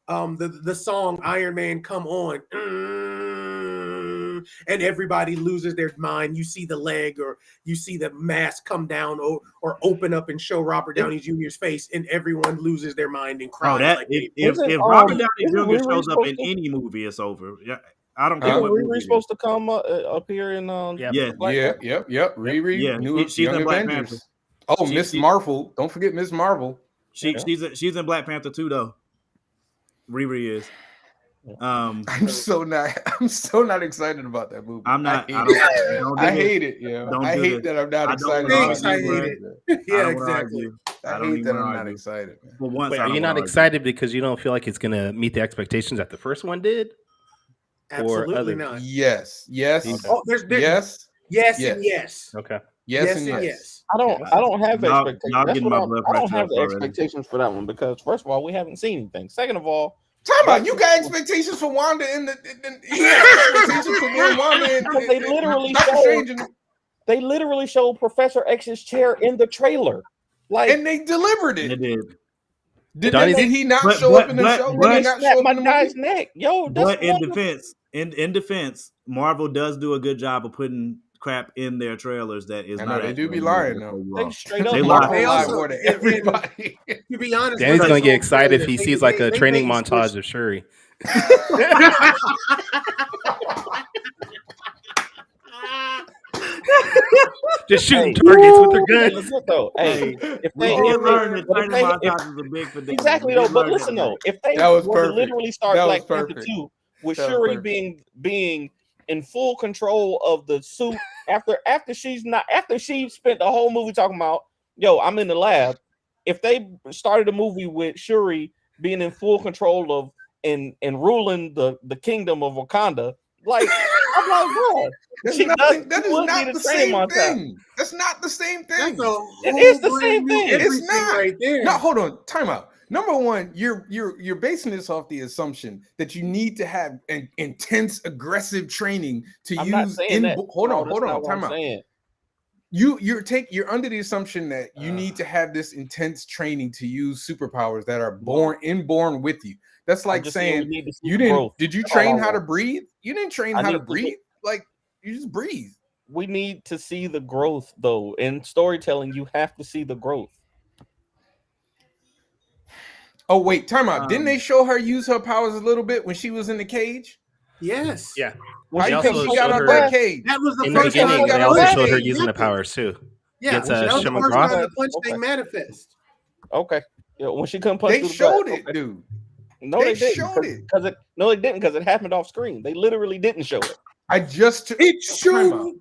the song Iron Man Come On, and everybody loses their mind. You see the leg or you see the mask come down or open up and show Robert Downey Jr.'s face, and everyone loses their mind and cries. Like if Robert Downey Jr. shows up in any movie, it's over. Yeah, I don't care Isn't what movie Riri it is. supposed to come appear in Yeah. Black Panther? Yep. Riri, Yeah, new she's Young in Black Avengers. Panther. Oh, She- Miss she- Marvel. Don't forget Miss Marvel. She's in Black Panther too, though. Riri is. I'm so not excited about that movie. I'm not. I hate it. Yeah, Don't I do hate this. that I'm not I excited. don't about Thanks, I it. hate it. I Yeah, don't wanna exactly. argue. I don't hate even that wanna I'm not argue. excited. Man. For once, Wait, I are don't you not wanna argue. excited because you don't feel like it's gonna meet the expectations that the first one did? Absolutely other- not. Yes. Oh, there's Yes. yes Yes. and yes. Okay. Yes and yes. I don't have Y'all- expectations. y'all That's getting what my blood I don't pressure have up the already. expectations for that one because first of all, we haven't seen anything. Second of all, Talk about you got expectations for Wanda you have expectations for Wanda Because they literally Doctor showed- Strange and they literally showed Professor X's chair in the trailer. Like they delivered They it. did. Did he not But- show but- up in the but- show? but- Did he they not snapped show my up in the guy's movie? neck. Yo, that's But in wonderful. defense, Marvel does do a good job of putting crap in their trailers that is I not. know, they do actually be lying, in the though. movie. They straight up They Marvel lie. They lied. also- more than and- everybody. To be honest, Danny's with gonna you, get excited if he they- sees like a they training switched- montage of Shuri. Just shooting Hey. targets with her Hey, guns. look, though, hey, if We they, did if learn they, that but if training they, if, montages are big for Disney. exactly We though, did but learn that listen today. though, if they That was were to perfect. literally start That was Black Panther perfect. 2 with That was Shuri perfect. being in full control of the suit after she spent the whole movie talking about, yo, I'm in the lab. If they started a movie with Shuri being in full control of and ruling the kingdom of Wakanda, like I'm like, bro, That's She nothing, does- that is would not need a the training same montage. thing. That's not the same That's thing. a It whole is the brand same new thing. It's everything not. right there. No, hold on. Time out. Number one, you're basing this off the assumption that you need to have an intense, aggressive training to I'm not use. saying that. Hold No, on, that's hold not on. what Time I'm out. saying. You're under the assumption that you need to have this intense training to use superpowers that are inborn with you. That's I'm like just saying we saying need to see you the didn't. growth. Did you That's all train I how to want. breathe? You didn't train I how to need to breathe. Like you just breathe. We need to see the growth, though. In storytelling, you have to see the growth. Oh wait, time out. Didn't they Um, show her use her powers a little bit when she was in the cage? Yes. Yeah. When How They you also think she got showed out her- that cage? That was the In the first time beginning, got they out also that showed her thing using the happened. powers too. Yeah, Against, that was the Shimmer first Groth. time the punch Okay. thing manifest. Okay. Yeah, when she couldn't punch They through the showed glass. it, Okay. dude. No, They they didn't. showed it. No, they didn't because it happened off screen. They literally didn't show it. I just It Time out. showed.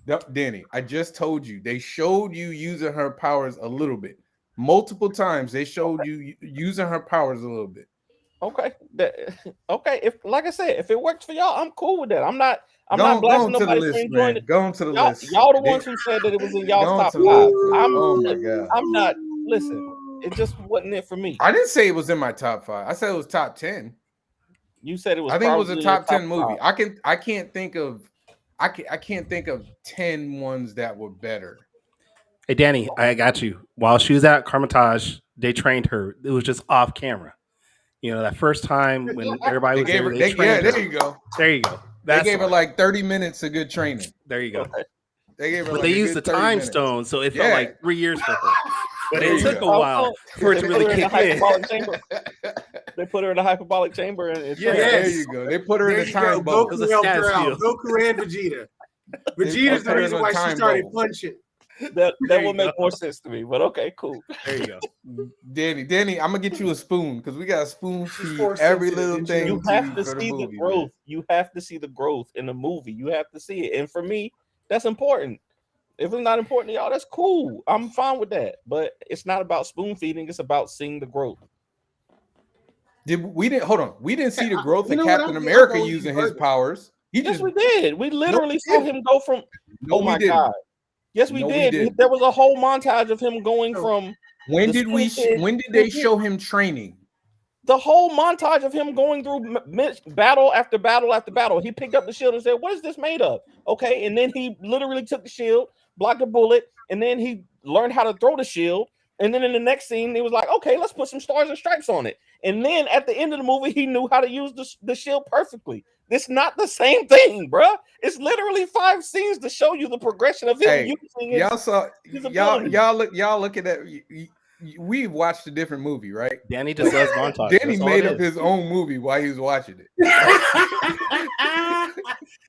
Yep, Danny, I just told you they showed you using her powers a little bit. Multiple times they showed you using her powers a little bit. Okay. Okay. If like I said, if it works for y'all, I'm cool with that. I'm not Go blasting on to the nobody for list, enjoying man. it. Go on to the Y'all, list. y'all the ones who said that it was in y'all's Go on top to the 5. list, man. Oh my god. I'm not. Listen, it just wasn't it for me. I didn't say it was in my top 5. I said it was top 10. You said it was. I think it was a probably top your 10 movie. 5. I can't think of 10 ones that were better. Hey Danny, I got you. While she was at Carmitage, they trained her. It was just off camera. You know, that first time when everybody They was gave there, her, they trained her. there you go. There you go. They That's gave her smart. like 30 minutes of good training. There you go. They gave her But like they a used the good 30 time minutes. stone, so it felt Yeah. like 3 years for her. But There it you took go. a while for it to They really put her in a kick in. hyperbolic chamber. They put her in a hyperbolic chamber, and Yeah. There Yes. you go. They put her There in a you go. time bubble. It was a Goku helped status her out. field. Goku and Vegeta. They Vegeta's put the her in reason a why she time started bubble. punching. that There you will make go. more sense to me. But okay, cool. There you go. Danny, I'm gonna get you a spoon because we got a spoon feed force every sensitive, little didn't thing. You to have you to for see the movie, growth. man. You have to see the growth in the movie. You have to see it. And for me, that's important. If it's not important to y'all, that's cool. I'm fine with that. But it's not about spoon feeding. It's about seeing the growth. We didn't see the growth You of know what? Captain I'll America go using even his further. powers. He Yes, just we did. We literally saw didn't. him go from. No, Oh we my didn't. god! Yes, we No, we did. didn't. There was a whole montage of him going No. from When The did we? spoon feed- When did they show him training? the whole montage of him going through battle after battle after battle. He picked up the shield and said, "What is this made of?" Okay, and then he literally took the shield, blocked a bullet, and then he learned how to throw the shield. And then in the next scene, he was like, okay, let's put some stars and stripes on it. And then at the end of the movie, he knew how to use the shield perfectly. It's not the same thing, bruh. It's literally 5 scenes to show you the progression of him using it. Y'all saw y'all looking at we've watched a different movie, right? Danny just does montage. Danny made up his own movie while he was watching it.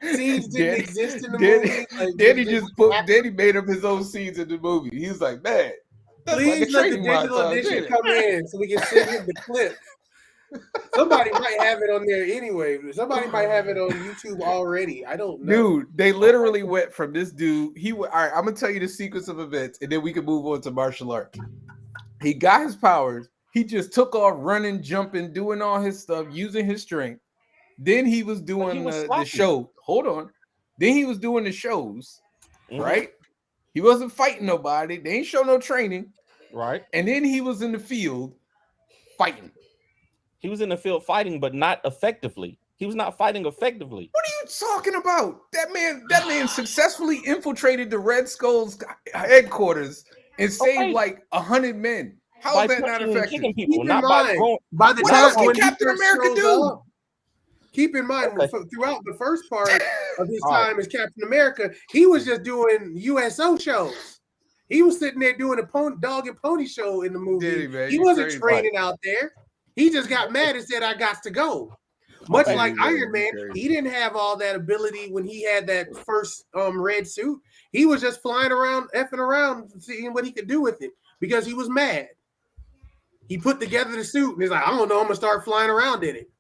Scenes didn't exist in the movie. Like, Danny made up his own scenes in the movie. He was like, man, that's please like a let the training digital montage, edition ain't it? come in so we can send him the clip. Somebody might have it on there anyway. Somebody might have it on YouTube already. I don't know. Dude, they literally went from this dude. All right, I'm gonna tell you the sequence of events, and then we can move on to martial arts. He got his powers. He just took off running, jumping, doing all his stuff, using his strength. Then he was doing the show. Hold on. Then he was doing the shows, right? He wasn't fighting nobody. They ain't show no training. Right. And then he was in the field fighting. He was in the field fighting, but not effectively. He was not fighting effectively. What are you talking about? That man successfully infiltrated the Red Skull's headquarters and saved like 100 men. How is that not effective? People, Keep not in mind, by by the what time else can when Captain America do? Keep in mind, throughout the first part of his time as Captain America, he was just doing USO shows. He was sitting there doing a dog and pony show in the movie. He wasn't training out there. He just got mad and said, I got to go. Much like Iron Man, he didn't have all that ability when he had that first red suit. He was just flying around, effing around, seeing what he could do with it because he was mad. He put together the suit and he's like, I don't know, I'm going to start flying around in it.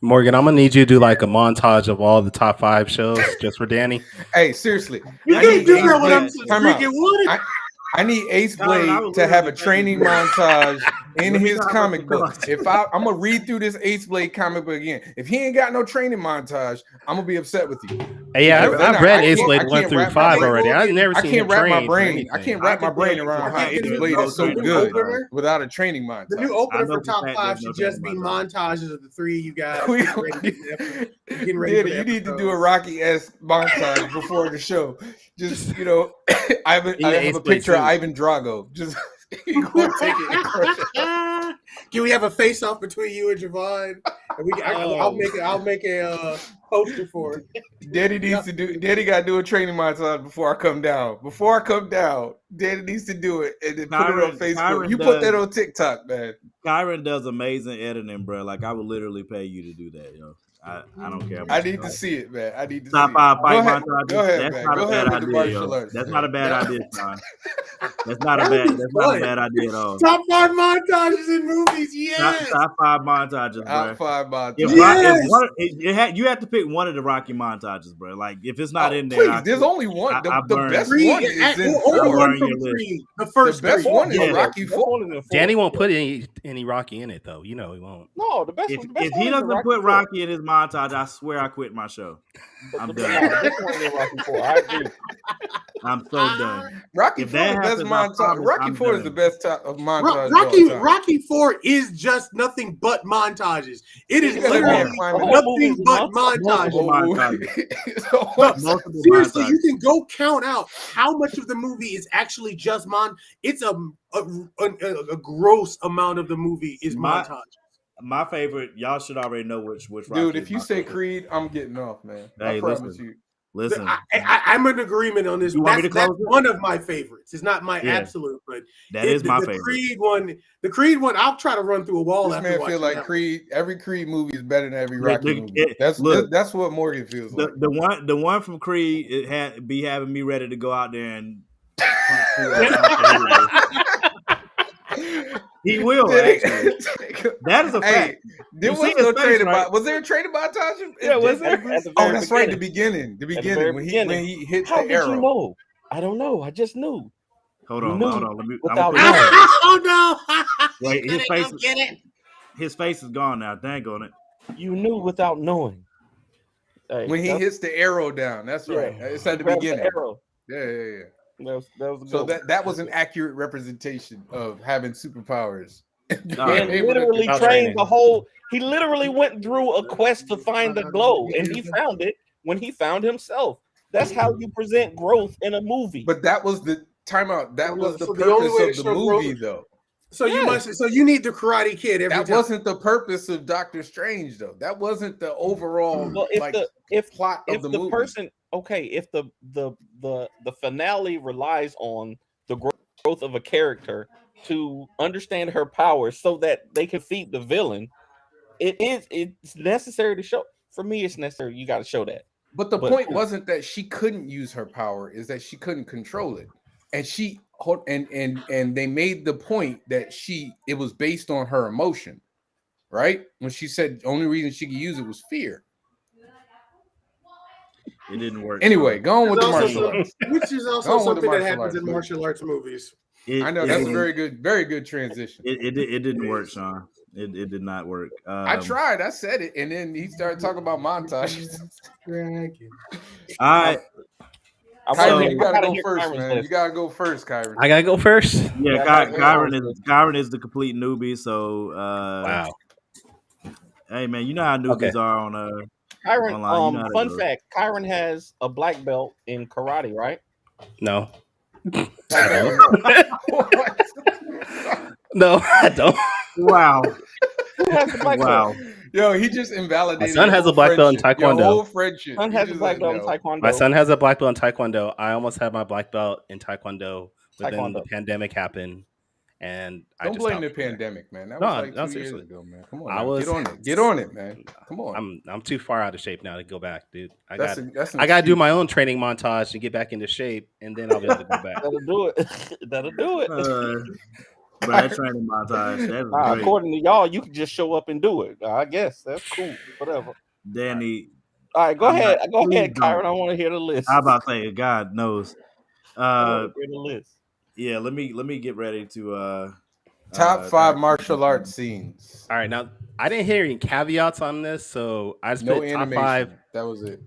Morgan, I'm going to need you to do like a montage of all the top 5 shows just for Danny. Hey, seriously. You can't do that when I'm freaking wood. I need Ace Blade to have a training montage in his comic book. I'm gonna read through this Ace Blade comic book again. If he ain't got no training montage, I'm gonna be upset with you. Hey, yeah, I've read Ace Blade 1 through 5 already. I've never seen him train. I can't wrap my brain around how Ace Blade is so good without a training montage. The new opener for top 5 should just be montages of the 3 you got. You need to do a Rocky-esque montage before the show. Just I have a picture of Ivan Drago. Just you go take it. Can we have a face-off between you and Javon? And I'll make a poster for it. Daddy got to do a training montage before I come down. Daddy needs to do it and then put it on Facebook. Put that on TikTok, man. Kyron does amazing editing, bro. Like I would literally pay you to do that, yo. I don't care. I need to see it, man. I need to top see 5 it. fight montage. Go ahead, That's man. not Go a ahead bad with the idea, martial yo. arts. That's not a bad idea, John. That's not a bad idea at all. Top 5 montages in movies, yes. Top 5 montages, bro. Top 5 montages. You have to pick one of the Rocky montages, bro. Like if it's not in there, please, there's only one. The best one is in the first. The best one is Rocky 4. Danny won't put any Rocky in it, though. You know he won't. No, the best. If he doesn't put Rocky in his montage, I swear I quit my show. I'm done. I agree. I'm so done. Rocky 4 is the best montage. Rocky 4 is the best of montage. Rocky 4 is just nothing but montages. It is literally nothing but montages. Seriously, you can go count out how much of the movie is actually just It's a gross amount of the movie is montage. My favorite, y'all should already know which Rocky. Dude, if you say Creed, I'm getting off, man. Hey, I promise you. Listen, I'm in agreement on this. That's one of my favorites. It's not my absolute, but that is my favorite. The Creed one, I'll try to run through a wall. This man feel like Creed. Every Creed movie is better than every Rocky movie. That's what Morgan feels like. The one from Creed, it be having me ready to go out there and. He will. Actually. That is a fact. Was there a training montage? Yeah, was there? Oh, that's right. The beginning when he hit the arrow. Did you know? I don't know. I just knew. Hold on. Let me. Oh no! Wait, his face is gone now. Dang on it. You knew without knowing. Hey, when he hits the arrow down, that's right. It's at the beginning. Yeah. That was an accurate representation of having superpowers. And literally trained the whole. He literally went through a quest to find the glow, and he found it when he found himself. That's how you present growth in a movie. But that was time out. That was the So the only way purpose to of the show movie, growth- though. So you must. So you need the Karate Kid every That time. wasn't the purpose of Doctor Strange, though. That wasn't the overall Well, if like the plot of the movie. person, okay, if the finale relies on the growth of a character to understand her powers so that they can defeat the villain, it's necessary to show. For me, it's necessary. You got to show that. But the But- point wasn't that she couldn't use her power, is that she couldn't control it. And she and they made the point that it was based on her emotion, right? When she said the only reason she could use it was fear. It didn't work. Anyway, going with the It's also martial some- arts. which is also Going with the something that martial happens arts, in man. martial arts movies. It, I know it that's a didn't- very good transition. It didn't work, Sean. It did not work. I tried, I said it, and then he started talking about montages. I Kyron, you So- gotta go first, man. You gotta go first, Kyron. I gotta go first. yeah, Yeah, Kyron is the complete newbie. So Wow. hey man, you know how newbies Okay. are on Kyron, Online, you know how to fun do it. fact: Kyron has a black belt in karate, right? No. No, I don't. wow. Who has the black Wow. belt? Yo, he just invalidated. My son your has whole a black belt in friendship. Your Taekwondo. whole friendship. Son He has a just black let belt in go. taekwondo. My son has a black belt in Taekwondo. I almost had my black belt in Taekwondo, but then the Taekwondo. pandemic happened, and I Don't just blame the stopped there. pandemic, man. That No, was like no, 2 years seriously. ago, man. Come on, I now. was- get on it. Get on it, man. Come on. I'm too far out of shape now to go back, dude. I That's got an I got to do excuse. my own training montage to get back into shape, and then I'll be able to go back. That'll do it. That'll do it. Bro, that training montage, that was great. According to y'all, you can just show up and do it. I guess that's cool. Whatever. Danny, All right, go I'm ahead. not- Go ahead, please don't. Kyron. I want to hear the list. I about to say, God knows. I wanna hear the list. Yeah, let me get ready to Top 5 martial arts scenes. All right, now I didn't hear any caveats on this, so I just No put top animation. 5. That was it.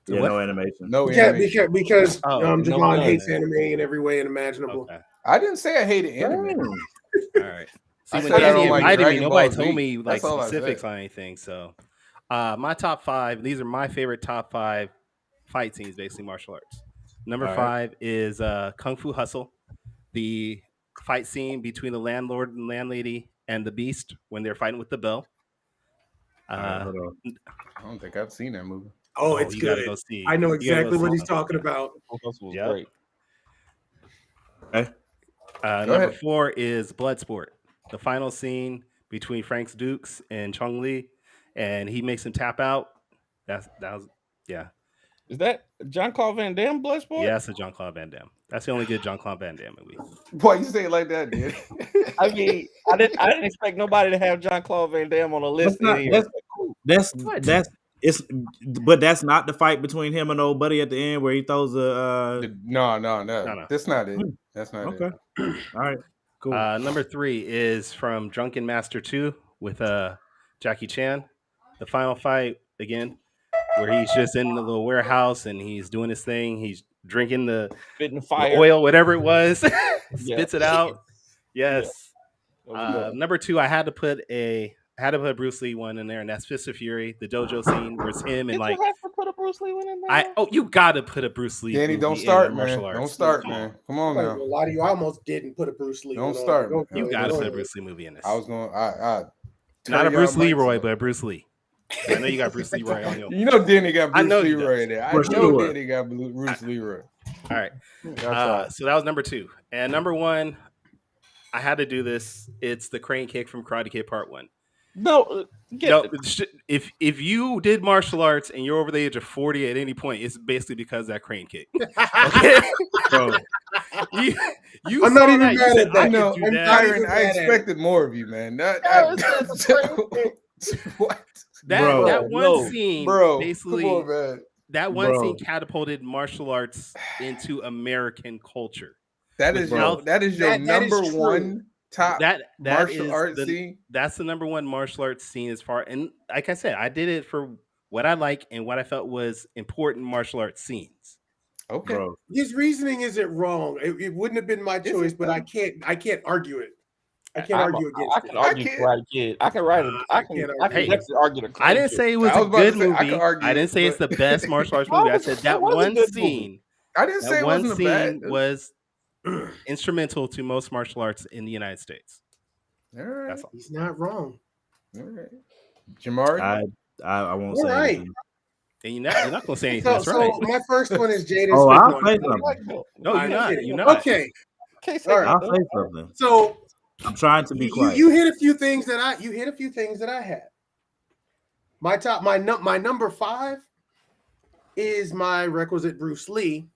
yeah, What? no animation. No Yeah, animation. because Oh, no Javon way. hates anime in every way imaginable. Okay, I didn't say I hated anime. all right. See, I when said I Danny don't like invited me, Dragon nobody Ball Z. told me like That's all I specifics said. on anything. So, my top 5. These are my favorite top 5 fight scenes, basically martial arts. Number All right. 5 is Kung Fu Hustle, the fight scene between the landlord and landlady and the beast when they're fighting with the bell. All right, hold on. I don't think I've seen that movie. Oh, it's you gotta good. go see. I know you gotta exactly go what see he's it. talking about. This was Yep. great. Number ahead. 4 is Bloodsport, the final scene between Frank Dukes and Chong Li, and he makes him tap out. That was Is that John Claude Van Damme Bloodsport? yeah, that's a Jean Claude Van Damme. That's the only good Jean Claude Van Damme movie. Why you say it like that, dude? I mean, I didn't expect nobody to have John Claude Van Damme on a list. That's not- in here. that's- Cool. That's it's but that's not the fight between him and old buddy at the end where he throws a No. No. That's not it. That's not okay. it. All right. Cool. Number 3 is from Drunken Master 2 with Jackie Chan. The final fight again, where he's just in the little warehouse and he's doing his thing. He's drinking the Spitting fire. oil, whatever it was, Yeah. spits it out. Yes. That was good. Number 2, I had to put a Bruce Lee one in there, and that's Fist of Fury, the dojo scene where it's him Did and like you have to put a Bruce Lee one in there? you gotta put a Bruce Lee. Danny, don't movie in start, a man. martial arts. Don't start, man. Come on Like, now. a lot of you almost didn't put a Bruce Lee. Don't one on. start, Go- man. You go- gotta go put a ahead. Bruce Lee movie in this. I was going. I Not a turn Bruce y'all mics Leroy, up. but a Bruce Lee. I know you got Bruce Leroy on your. You know, Danny got I Bruce know he Leroy there. I For know sure. Danny got Bruce Leroy. All right. That's right. So that was number 2, and number 1, I had to do this. It's the crane kick from Karate Kid Part 1. No, No, if you did martial arts and you're over the age of 40 at any point, it's basically because of that crane kick. Okay, Bro, you I'm saw not even that, you mad said, at that. I I could know. do I'm that. not Kyron, even I mad at it. expected more of you, man. What? That Bro, that one no, scene, Bro, basically, come on, man. that one Bro. scene catapulted martial arts into American culture. That is Bro. your that is your That is number true. one top That martial is arts the- scene. That's the number one martial arts scene as far. And like I said, I did it for what I like and what I felt was important martial arts scenes. Okay. bro. His reasoning isn't wrong. It wouldn't have been my choice, but I can't argue it. I can't argue against I it. can argue can't- Karate Kid. I can write it. I can can't argue. definitely argue the. I didn't say it was I was a about to good say, I movie. could argue I didn't say it's the but- best martial arts Why movie. I was said it- that why was it a one good movie? scene. I didn't say That it one wasn't a bad. scene was Instrumental to most martial arts in the United States. All right. That's all. He's not wrong. All right. Jamari? I won't All say right. anything. And you're not gonna say anything. That's So right. my first one is Jaden Oh, Smith. I'll one. say something. No, you're not. kidding. You're not. Okay. Can't say All right. I'll nothing. say something. So I'm trying to be you quiet. hit a few things that I had. My number 5 is my requisite Bruce Lee,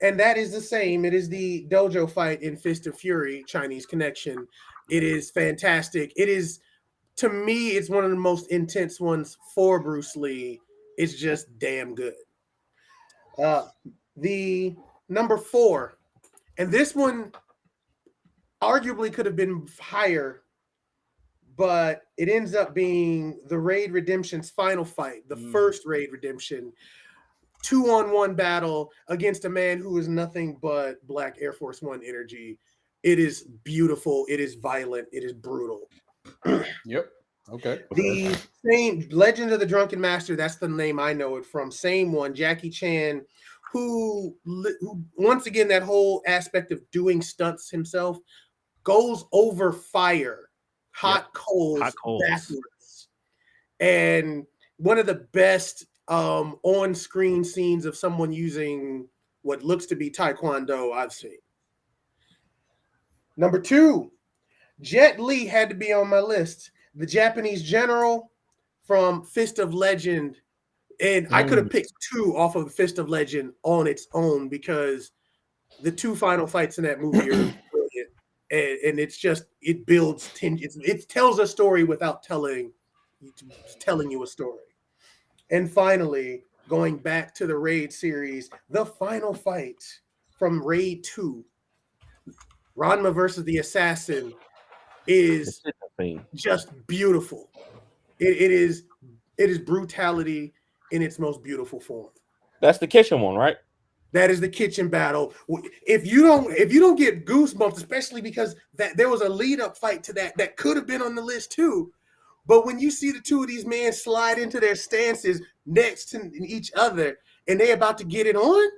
and that is the same. It is the dojo fight in Fist of Fury, Chinese Connection. It is fantastic. It is, to me, it's one of the most intense ones for Bruce Lee. It's just damn good. The number 4, and this one arguably could have been higher, but it ends up being the Raid Redemption's final fight, the first Raid Redemption, 2-on-1 battle against a man who is nothing but Black Air Force One energy. It is beautiful. It is violent. It is brutal. Yep. Okay. The same Legend of the Drunken Master, that's the name I know it from. Same one, Jackie Chan, who once again, that whole aspect of doing stunts himself, goes over fire, hot coals backwards. And one of the best on-screen scenes of someone using what looks to be Taekwondo I've seen. Number 2, Jet Li had to be on my list. The Japanese general from Fist of Legend. And I could have picked 2 off of Fist of Legend on its own because the 2 final fights in that movie are brilliant. And it's just, it builds, it tells a story without telling you a story. And finally, going back to the Raid series, the final fight from Raid 2, Ranma versus the Assassin, is just beautiful. It is brutality in its most beautiful form. That's the kitchen one, right? That is the kitchen battle. If you don't get goosebumps, especially because there was a lead up fight to that could have been on the list too. But when you see the 2 of these men slide into their stances next to each other and they're about to get it on,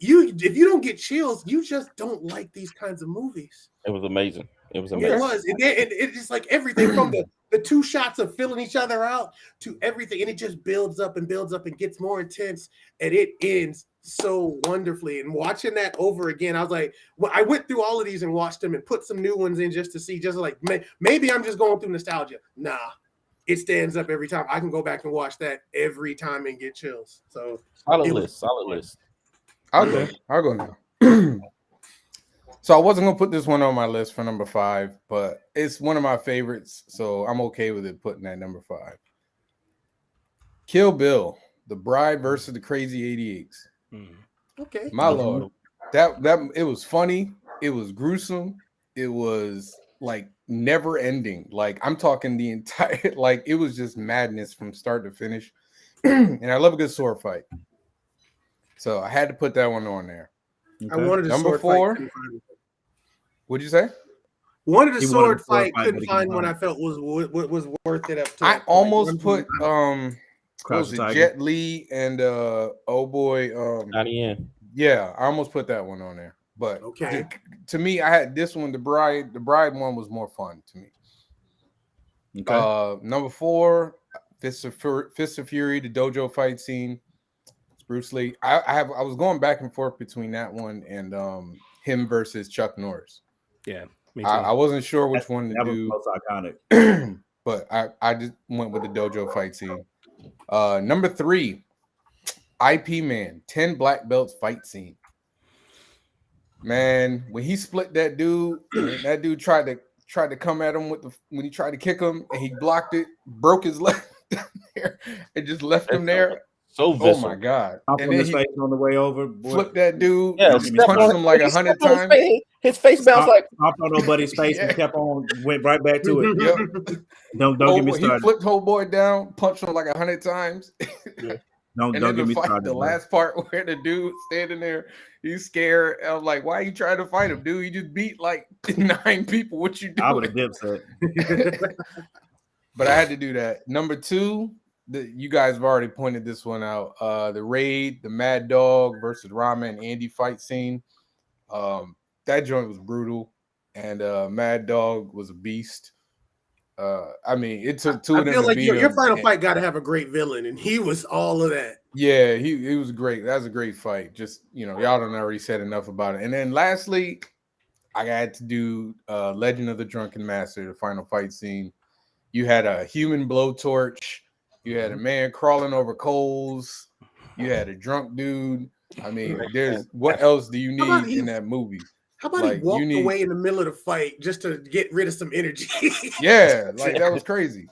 if you don't get chills, you just don't like these kinds of movies. It was amazing. It was amazing. It was. It's just like everything from the 2 shots of filling each other out to everything. And it just builds up and gets more intense. And it ends so wonderfully. And watching that over again, I was like, well, I went through all of these and watched them and put some new ones in just to see, just like, maybe I'm just going through nostalgia. Nah, it stands up every time. I can go back and watch that every time and get chills. So solid list. I'll go now. So I wasn't gonna put this one on my list for number 5, but it's one of my favorites, so I'm okay with it putting that number 5. Kill Bill, The Bride versus the Crazy 88s. Okay. My lord, that it was funny, it was gruesome, it was like never ending. Like I'm talking the entire, like it was just madness from start to finish. And I love a good sword fight, so I had to put that one on there. I wanted a Number sword 4. fight. What'd you say? Wanted a He sword wanted a sword fight, fight, couldn't but he find couldn't one find I felt was worth it up to. I almost put Crouch was the it Tiger. Jet Li and oh boy Donnie Yen. yeah, I almost put that one on there. But Okay. to me, I had this one, the bride one was more fun to me. Okay. Number 4, Fist of Fury, the dojo fight scene. It's Bruce Lee. I was going back and forth between that one and him versus Chuck Norris. Yeah, me too. I wasn't sure which one to That was do, most iconic. but I just went with the dojo fight scene. Number 3, IP Man, 10 black belts fight scene. Man, when he split that dude, and that dude tried to come at him when he tried to kick him, and he blocked it, broke his leg down there, and just left him there. So Oh visceral. my god! Up And on then his he face on the way over. Boy. flipped that dude, Yeah, Don't get me stepped started. punched him like he 100 stepped on his times. face. His face bounced like Stomped on nobody's face and kept on, went right back to it. Yep. Don't get me He started. flipped whole boy down, punched him like 100 times. Don't And then get me the fight, started. the bro. last part where the dude standing there, he's scared. I'm like, why are you trying to fight him, dude? You just beat like 9 people. What you I would have doing? dip set. But I had to do that. Number 2, you guys have already pointed this one out. The Raid, the Mad Dog versus Rama and Andy fight scene. That joint was brutal, and Mad Dog was a beast. I mean, it took two I of them feel to like beat your him. final fight got to have a great villain, and he was all of that. Yeah, he was great. That was a great fight. Just y'all done already said enough about it. And then lastly, I had to do Legend of the Drunken Master, the final fight scene. You had a human blowtorch. You had a man crawling over coals. You had a drunk dude. I mean, what else do you How about need in that movie? How about Like, he walked you need- away in the middle of the fight just to get rid of some energy? Yeah, like that was crazy.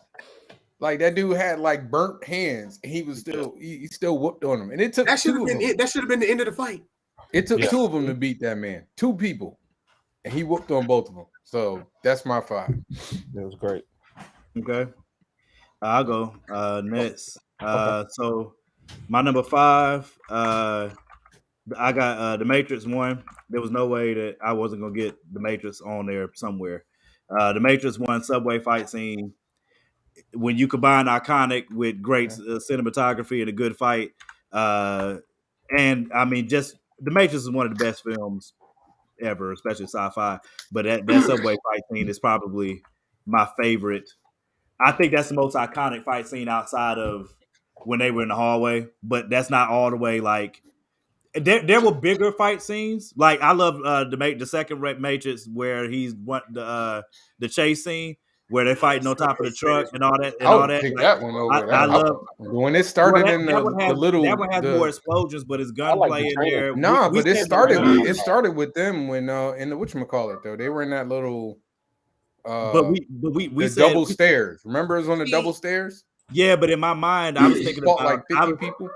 Like that dude had like burnt hands, and he was still he still whooped on him. And it took That should two have of been them. it. That should have been the end of the fight. It took Yeah. two of them to beat that man. Two people, and he whooped on both of them. So that's my 5. It was great. Okay. I'll go next. So my number 5, I got The Matrix 1. There was no way that I wasn't gonna get The Matrix on there somewhere. The Matrix 1 subway fight scene. When you combine iconic with great cinematography and a good fight, and I mean, just The Matrix is one of the best films ever, especially sci-fi. But that subway fight scene is probably my favorite. I think that's the most iconic fight scene outside of when they were in the hallway. But that's not all the way like. There were bigger fight scenes. Like I love the second Matrix where he's the chase scene where they're fighting on top of the truck and all that. And I all would that. pick Like, that one over. I love when it started in that one has, the little. That one has the, more explosions, but it's I like gunplay the in trailer. there. Nah, We but it said started with them when in the whatchamacallit though. They were in that little but we the said double stairs. Remember it was on the double stairs? Yeah, but in my mind, I was thinking Fought about like 50 people.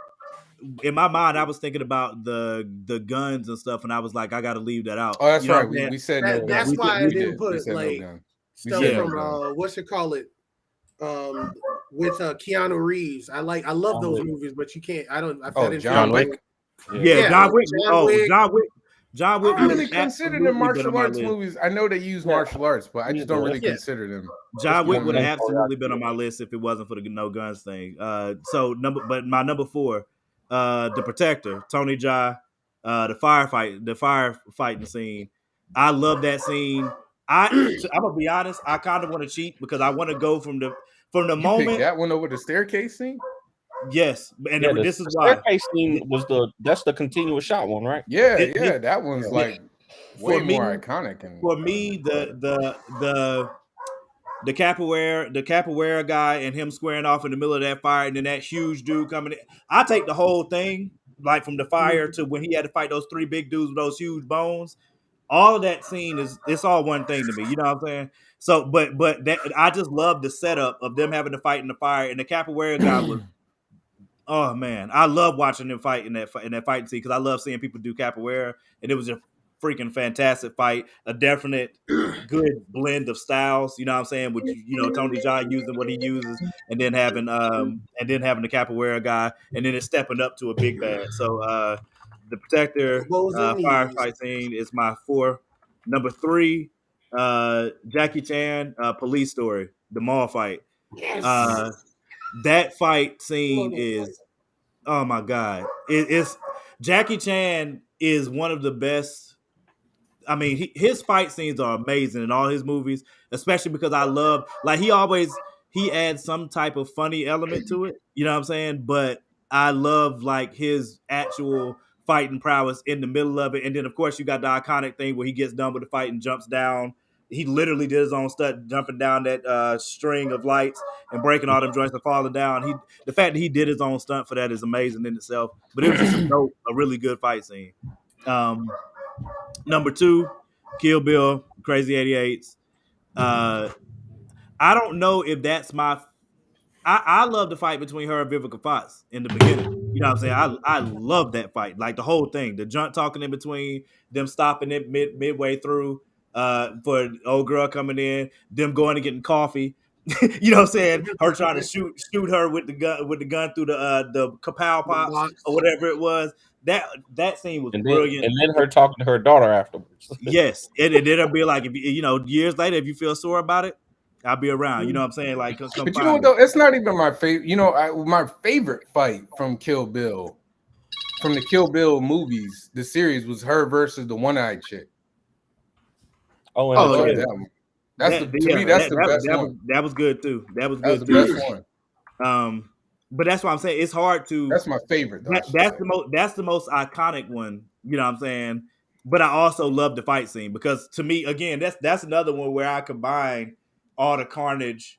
In my mind, I was thinking about the guns and stuff, and I was like, I got to leave that out. Oh, that's You know right. what I'm saying? We said That- no. that's guns. why I We didn't did. put, We said like, no guns. Stuff Yeah. from what's it call it? With Keanu Reeves. I love those movies, but you can't. I don't. I Oh, didn't John feel like- Wick. Yeah, John Wick. John Wick. John I Wick. don't would really have consider absolutely them been martial on my arts list. movies. I know they use martial arts, but I just don't really Yeah. consider them. John Wick would have Yeah. absolutely been on my list if it wasn't for the no guns thing. But my number 4, The Protector, Tony Jaa, the firefighting scene. I love that scene. I'm gonna be honest. I kind of want to cheat because I want to go from the You picked moment. that one over the staircase scene? Yes, and Yeah, this the is why. staircase scene was that's the continuous shot one, right? Yeah, It- that one's yeah. like For way me- more iconic. And For me, the capoeira guy and him squaring off in the middle of that fire, and then that huge dude coming in. I take the whole thing, like from the fire to when he had to fight those 3 big dudes with those huge bones. All of that scene it's all one thing to me. You know what I'm saying? So, but that I just love the setup of them having to fight in the fire, and the capoeira guy was. Oh man, I love watching them fight in that fighting scene because I love seeing people do capoeira, and it was a freaking fantastic fight. A definite good blend of styles. You know what I'm saying? With Tony Jaa using what he uses, and then having the capoeira guy, and then it's stepping up to a big bad. So the Protector firefight scene is my 4. Number 3, Jackie Chan, Police Story, the mall fight. Yes. That fight scene is, oh my god! It's Jackie Chan is one of the best. I mean, his fight scenes are amazing in all his movies, especially because I love he adds some type of funny element to it. You know what I'm saying? But I love like his actual fighting prowess in the middle of it, and then of course you got the iconic thing where he gets done with the fight and jumps down. He literally did his own stunt, jumping down that string of lights and breaking all them joints and falling down. The fact that he did his own stunt for that is amazing in itself. But it was just a really good fight scene. Number 2, Kill Bill, Crazy 88s. I don't know if that's my. I love the fight between her and Vivica Fox in the beginning. You know what I'm saying? I love that fight, like the whole thing. The junk talking in between, them stopping it midway through. For old girl coming in, them going and getting coffee. You know what I'm saying? Her trying to shoot her with the gun through the kapow pops or whatever it was. That scene was brilliant. And then her talking to her daughter afterwards. Yes, and then it'll be like, if years later, if you feel sore about it, I'll be around. You know what I'm saying? Like, come but you know what though? It's not even my favorite. My favorite fight from Kill Bill from the Kill Bill movies, the series was her versus the one-eyed chick. Oh, and Oh, I the love yeah. trailer. that one. That's That, the to yeah, me, that's the best that one. that was good too. That was That's good the too. best one. But that's why I'm saying it's hard to. That's my favorite, though. I should That's say. the most. That's the most iconic one. You know what I'm saying? But I also love the fight scene because to me, again, that's another one where I combine all the carnage.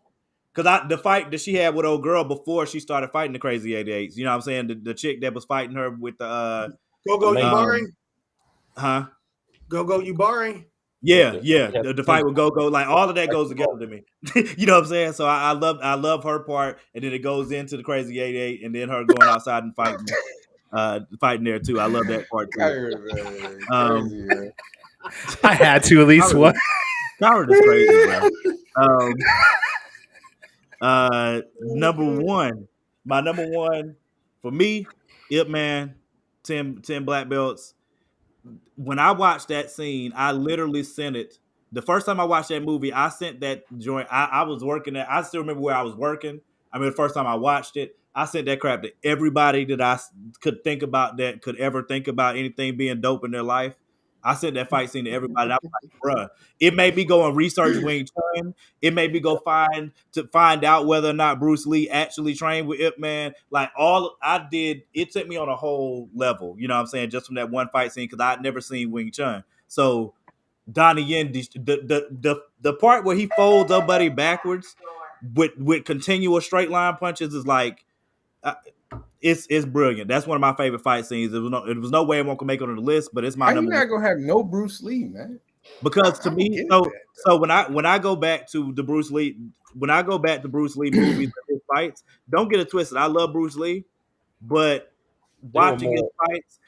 Because the fight that she had with old girl before she started fighting the Crazy 88s. You know what I'm saying? The chick that was fighting her with the Go Amazing. Yubari. huh? Go Yubari. Yeah, Yeah. The fight with Go, like all of that goes together to me. You know what I'm saying? So I love her part, and then it goes into the Crazy 88, and then her going outside and fighting there too. I love that part I too. heard that. Um, Crazy, man. I had to at least one. Coward is crazy, bro. Number one, my number one for me, Ip Man, 10 black belts. When I watched that scene, I literally sent it. The first time I watched that movie, I sent that joint. I was working at, I still remember where I was working. I mean, the first time I watched it, I sent that crap to everybody that I could think about that could ever think about anything being dope in their life. I sent that fight scene to everybody. I was like, bruh, it made me go and research Wing Chun. It made me go find out whether or not Bruce Lee actually trained with Ip Man. Like all I did, it took me on a whole level. You know what I'm saying? Just from that one fight scene because I'd never seen Wing Chun. So Donnie Yen, the part where he folds up buddy backwards with continuous straight line punches is like it's brilliant. That's one of my favorite fight scenes. There was no way it won't make it on the list, but it's my How you number not one. gonna have no Bruce Lee, man? Because to I don't me, get so that. so when I go back to the Bruce Lee, when I go back to Bruce Lee movies and his fights, don't get it twisted. I love Bruce Lee, but watching his fights,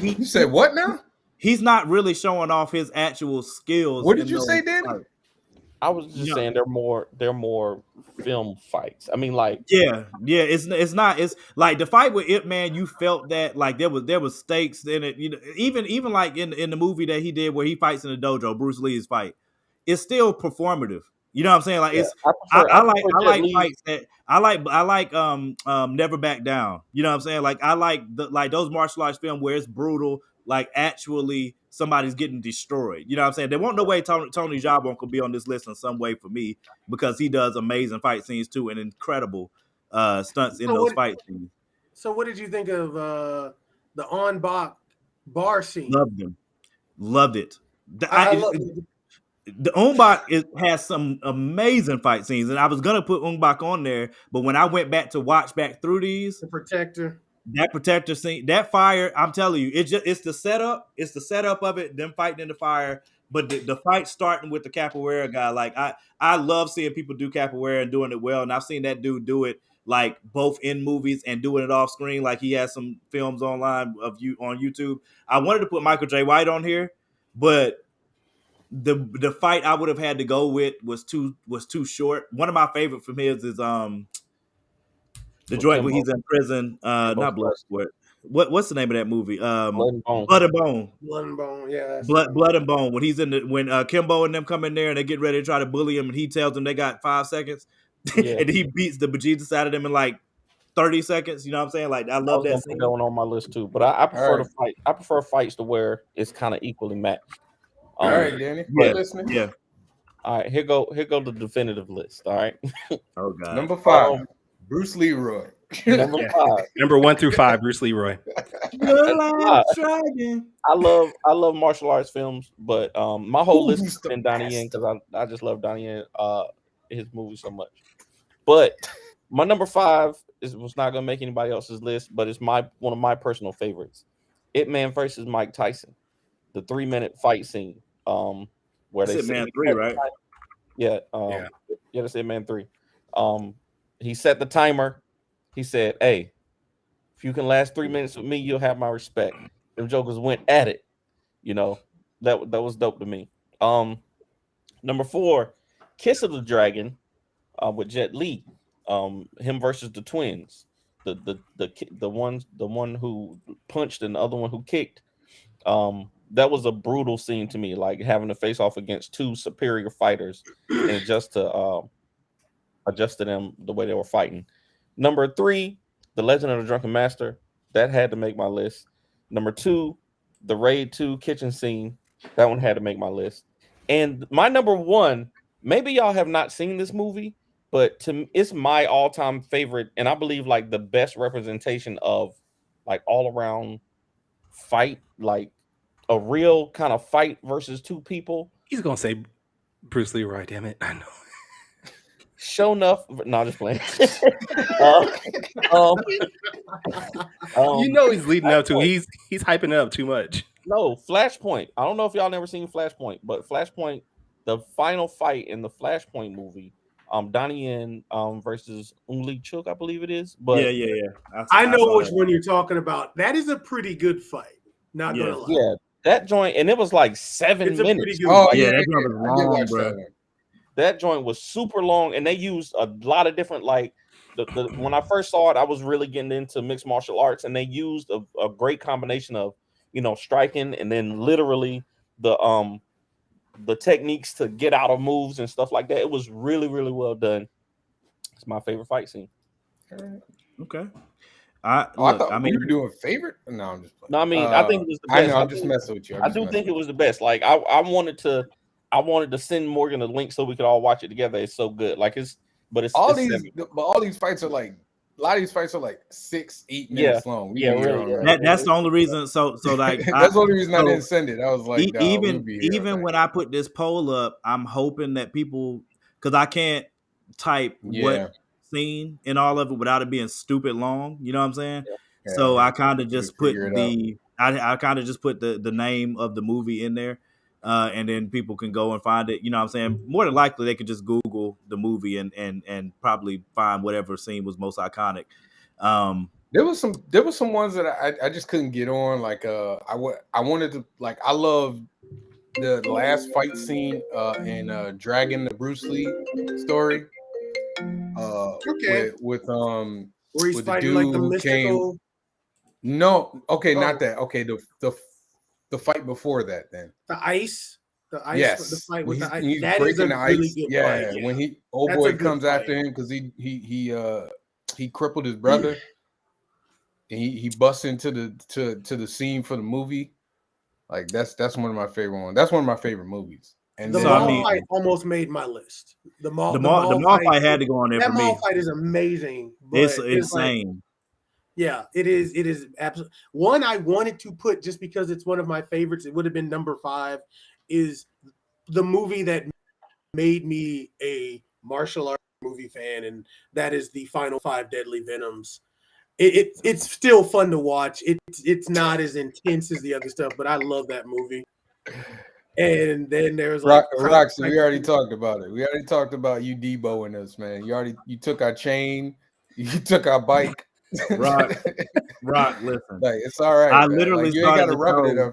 You said what now? he's not really showing off his actual skills. What did in you those say, Danny? fights. I was just saying they're more film fights. I mean, like Yeah. It's not. It's like the fight with Ip Man. You felt that like there was stakes in it. You know, even like in the movie that he did where he fights in the dojo, Bruce Lee's fight. It's still performative. You know what I'm saying? Like yeah, it's. I I prefer Jet like Li. fights that I like Never Back Down. You know what I'm saying? Like I like those martial arts film where it's brutal. Like actually somebody's getting destroyed. You know what I'm saying? There won't no way Tony Jabon could be on this list in some way for me because he does amazing fight scenes too and incredible stunts in those fight scenes. So what did you think of the on bar scene? Loved it. I love it. The Umbach has some amazing fight scenes, and I was gonna put Umbach on there, but when I went back to watch back through these, The Protector. that protector scene, that fire, I'm telling you, it's the setup. It's the setup of it, them fighting in the fire. But the fight starting with the capoeira guy, like I love seeing people do capoeira and doing it well. And I've seen that dude do it like both in movies and doing it off screen. Like he has some films online of you on YouTube. I wanted to put Michael J. White on here, but the fight I would have had to go with was too short. One of my favorite from his is the joint where he's in prison, not Bloodsport. What's the name of that movie? Blood and Bone. Blood and Bone, yeah. Blood and Bone. When he's when Kimbo and them come in there and they get ready to try to bully him, and he tells them they got 5 seconds, Yeah. and he beats the bejesus out of them in like 30 seconds. You know what I'm saying? Like I love that scene. Put that one on my list too, but I prefer to fight. I prefer fights to where it's kind of equally matched. All right, Danny. Yeah, Listening. yeah. All right, here go the definitive list. All right. Oh God. Number 5, Bruce Leroy. Number 5. Number 1 through 5, Bruce Leroy. I love martial arts films, but my whole list has been Donnie Yen because I just love Donnie Yen, his movies so much. But my number 5 was not gonna make anybody else's list, but it's one of my personal favorites. Ip Man versus Mike Tyson, the 3-minute fight scene. Where that's they Ip Man 3, right? Yeah, that's Ip Man 3. He set the timer. He said, "Hey, if you can last 3 minutes with me, you'll have my respect." Them jokers went at it. You know, that was dope to me. Number 4, Kiss of the Dragon, with Jet Li. Him versus the twins. The one who punched and the other one who kicked. That was a brutal scene to me, like having to face off against 2 superior fighters and adjust to them the way they were fighting. Number 3, The Legend of the Drunken Master, That had to make my list. Number 2, the Raid 2 kitchen scene. That one had to make my list. And my number 1, maybe y'all have not seen this movie, but it's my all-time favorite, and I believe like the best representation of like all around fight, like a real kind of fight versus two people. He's gonna say Bruce Leroy. Damn it, I know. Show enough. No, just playing. You know he's leading up to. He's hyping it up too much. No, Flashpoint. I don't know if y'all never seen Flashpoint, but Flashpoint, the final fight in the Flashpoint movie, Donnie Yen versus Lee Chook, I believe it is. But yeah. I know saw which that. one you're talking about. That is a pretty good fight. Not gonna lie. yeah, that joint, and it was like 7 It's a pretty minutes. good Oh fight. Yeah, yeah, that joint was I did long, watch bro. that one. That joint was super long, and they used a lot of different like the when I first saw it, I was really getting into mixed martial arts, and they used a great combination of striking and then literally the techniques to get out of moves and stuff like that. It was really, really well done. It's my favorite fight scene. Okay. I Look, thought I mean, we were doing favorite. No, I'm just playing. No, I mean I think it was the best. I know. I'm just messing with you. I do think it was the best. Like I wanted to send Morgan a link so we could all watch it together. It's so good. Like it's all it's these fights are like a lot of these fights are like 6-8 minutes long. We can get really. on that. that's the only reason. So like That's the only reason I so didn't send it. I was like, nah, we'll even be here all even night. when I put this poll up, I'm hoping that people, because I can't type what scene in all of it without it being stupid long. You know what I'm saying? Yeah, So yeah. I kind of just put figure it I kind of just put the name of the movie in there. And then people can go and find it. You know what I'm saying? More than likely, they could just Google the movie and probably find whatever scene was most iconic. There was some ones that I just couldn't get on. Like I wanted to, like, I love the last fight scene in Dragon, the Bruce Lee story. Okay. With Where he's with the fighting dude like the who mystical. no, okay, Oh. not that. Okay, the fight before that then. The ice. The ice. Yes, The fight when with the ice. he's That is breaking a the really ice. good Yeah, fight. when old That's a boy good comes fight. after him because he crippled his brother. And he busts into the scene for the movie. Like that's one of my favorite ones. That's one of my favorite movies. And The So, mall I mean- fight almost made my list. The mall fight had to go on there That for me. mall fight is amazing. But It's like, insane. yeah, it is. It is absolutely one I wanted to put just because it's one of my favorites. It would have been number 5. Is the movie that made me a martial arts movie fan, and that is the Final 5 Deadly Venoms. It's still fun to watch. It's not as intense as the other stuff, but I love that movie. And then there's like Roxy, we already talked about it. We already talked about you deboing us, man. You took our chain, you took our bike. Rock, listen. Like it's all right. I man. literally like, you ain't got to started rub to it in show- our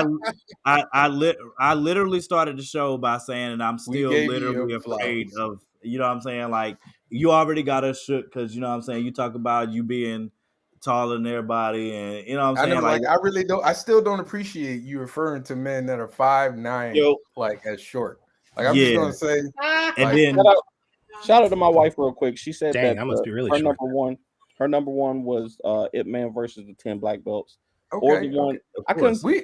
face. I literally started the show by saying, and I'm still gave you literally your afraid flowers. of, you know what I'm saying? Like, you already got us shook because, you know what I'm saying? You talk about you being taller than everybody, and you know what I'm saying? I really don't. I still don't appreciate you referring to men that are 5'9", Yo. like as short. Like I'm just Yeah. gonna say, and like, then Shout out to my wife real quick. She said Dang, that I must be really her short. number one was Ip Man versus the 10 Black Belts. okay, Or the one of I couldn't course.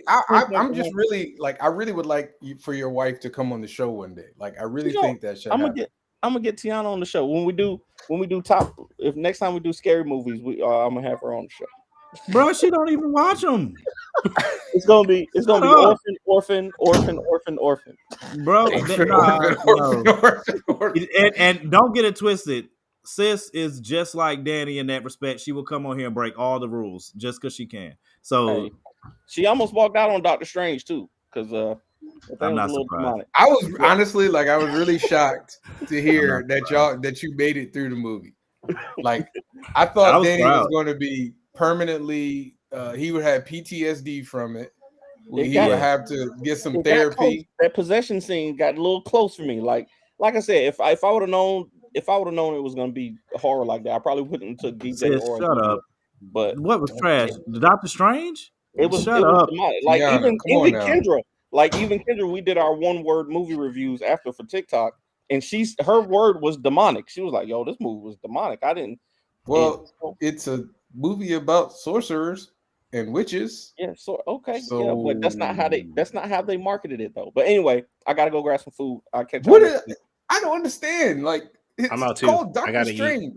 I'm just really like I really would like for your wife to come on the show one day. Like I really think that should I'm happen. gonna get Tiana on the show when we do top. If next time we do scary movies, I'm gonna have her on the show. Bro, she don't even watch them. It's gonna be Shut up. orphan. Bro, Orphan. and don't get it twisted. Sis is just like Danny in that respect. She will come on here and break all the rules just because she can. So Hey, she almost walked out on Doctor Strange too, because I'm not surprised. I was honestly like I was really shocked to hear that you made it through the movie. Like I I thought was Danny proud. was going to be permanently. He would have PTSD from it. He got would it. have to get some It got close. therapy. That possession scene got a little close for me. Like I said, if I would have known it was gonna be horror like that, I probably wouldn't have took DJ Sis, or shut up. But What was trash? The Doctor Strange? it was Shut up. demonic. Like Tiana, even come on now. Kendra, we did our one-word movie reviews after for TikTok, and her word was demonic. She was like, "Yo, this movie was demonic." I didn't Well, it's a movie about sorcerers and witches. Yeah, so okay, So yeah, but that's not how they marketed it though. But anyway, I gotta go grab some food. I'll catch y'all what next is, week. I don't understand. Like it's I'm out too. called I Doctor gotta eat. Strange.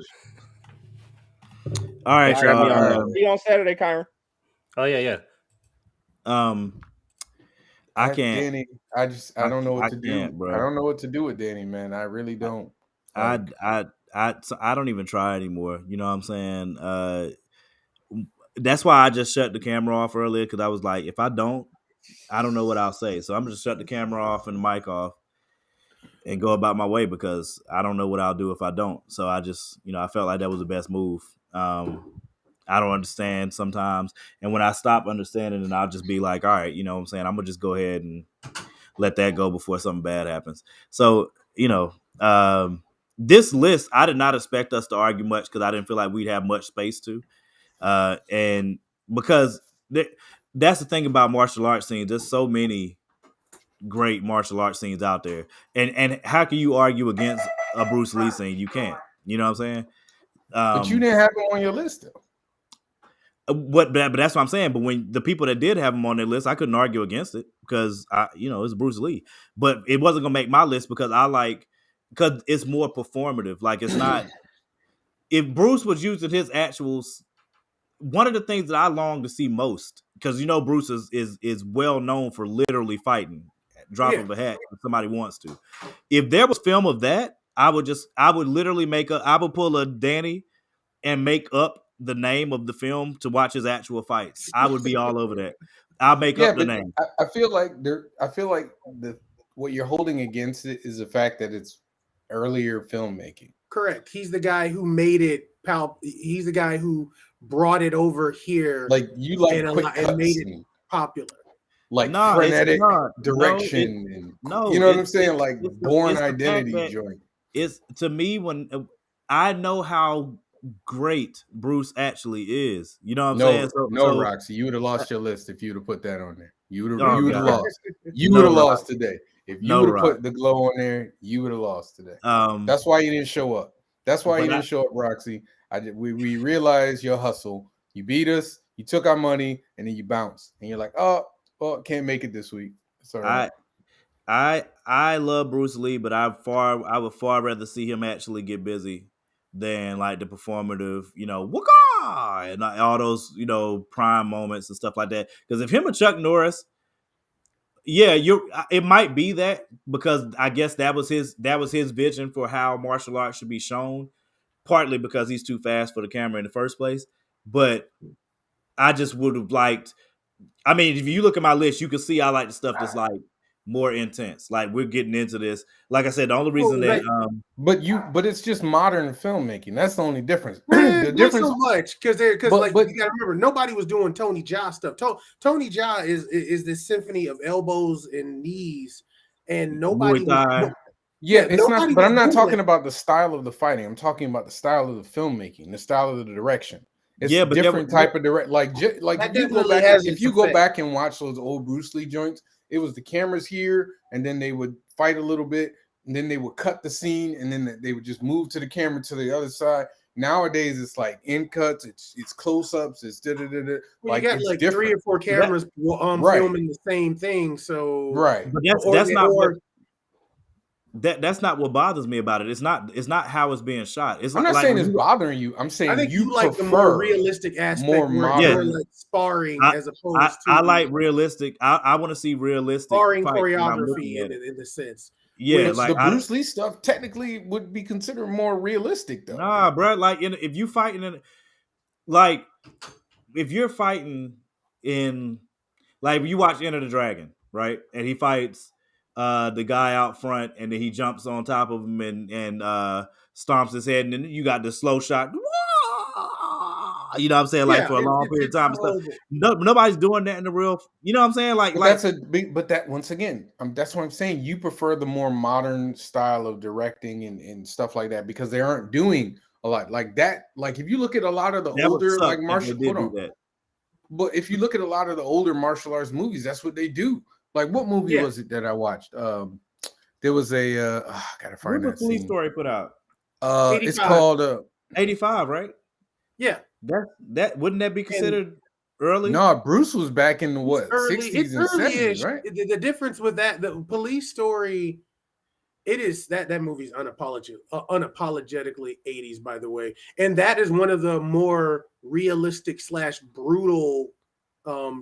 All right, Grab me on y'all. see you on Saturday, Kyron. Oh yeah. I can't. Danny, I don't know what to do. can't, bro. I don't know what to do with Danny, man. I really don't. Like, I don't even try anymore. You know what I'm saying? That's why I just shut the camera off earlier, because I was like, if I don't know what I'll say. So I'm just shut the camera off and the mic off and go about my way, because I don't know what I'll do if I don't. So I just, I felt like that was the best move. I don't understand sometimes. And when I stop understanding, then I'll just be like, all right, you know what I'm saying? I'm going to just go ahead and let that go before something bad happens. So, this list, I did not expect us to argue much, because I didn't feel like we'd have much space to. And because that's the thing about martial arts scenes. There's so many great martial arts scenes out there. And how can you argue against a Bruce Lee scene? You can't. You know what I'm saying? but you didn't have him on your list though. But that's what I'm saying. But when the people that did have him on their list, I couldn't argue against it, because it's Bruce Lee. But it wasn't gonna make my list, because because it's more performative. Like, it's not. If Bruce was using his actuals, one of the things that I long to see most, because Bruce is well known for literally fighting, drop of a hat if somebody wants to. If there was film of that, I would literally I would pull a Danny and make up the name of the film to watch his actual fights. I would be all over that. I'll make up the name. I feel like what you're holding against it is the fact that it's earlier filmmaking. Correct. He's the guy who made it. He's the guy who brought it over here. Like, you like and made it popular. Like, No, frenetic it's not. direction. No, you know what I'm saying? Like, it's Born the fact Identity that joint. It's, to me, when I know how great Bruce actually is. You know what I'm saying? Roxy, you would have lost your list if you'd have put that on there. You would have God. lost. You would have lost today. If you would have Rock. put the glow on there, you would have lost today. That's why you didn't show up. That's why you didn't show up, Roxy. We realized your hustle. You beat us. You took our money, and then you bounced. And you're like, oh, well, can't make it this week. Sorry. I love Bruce Lee, but I would far rather see him actually get busy than like the performative, waka, and all those, prime moments and stuff like that. Because if him and Chuck Norris, it might be that, because I guess that was his vision for how martial arts should be shown, partly because he's too fast for the camera in the first place. But I just would have liked, if you look at my list, you can see I like the stuff that's like more intense. Like, we're getting into this. Like I said, the only reason but it's just modern filmmaking. That's the only difference. The difference so much, because you gotta remember, nobody was doing Tony Jaa stuff. Tony Jaa is this symphony of elbows and knees, and nobody was. It's not. But I'm not talking about the style of the fighting. I'm talking about the style of the filmmaking, the style of the direction. It's a different type of direct. Like if you go back and watch those old Bruce Lee joints, it was the cameras here, and then they would fight a little bit, and then they would cut the scene, and then they would just move to the camera to the other side. Nowadays, it's like in cuts, it's close ups, it's Well, like, you got like different. 3 or 4 cameras filming the same thing. So but that's not what bothers me about it. It's not how it's being shot. I'm not saying it's bothering you. I'm saying I think you like the more realistic aspect, more like sparring as opposed to. I like realistic. I want to see realistic sparring choreography in the sense. Yeah, like the Bruce Lee stuff technically would be considered more realistic, though. Nah, bro. Like, if you fighting if you're fighting in, like, you watch Enter the Dragon, right? And he fights the guy out front, and then he jumps on top of him and stomps his head, and then you got the slow shot. You know what I'm saying? Like, for a long period of time and stuff. Nobody's doing that in the real. You know what I'm saying? Like, that's a big. But that, once again, that's what I'm saying. You prefer the more modern style of directing and stuff like that, because they aren't doing a lot like that. Like, if you look at a lot of the older like martial arts, but if you look at a lot of the older martial arts movies, that's what they do. Like, what movie was it that I watched? There was a I gotta find that Police Story put out. It's called 85, right? Yeah, That wouldn't that be considered early? No, Bruce was back in the it's what early. 60s It's and 70s, early-ish. right? The difference with that, the Police Story, it is that movie's unapologetically 80s, by the way, and that is one of the more realistic / brutal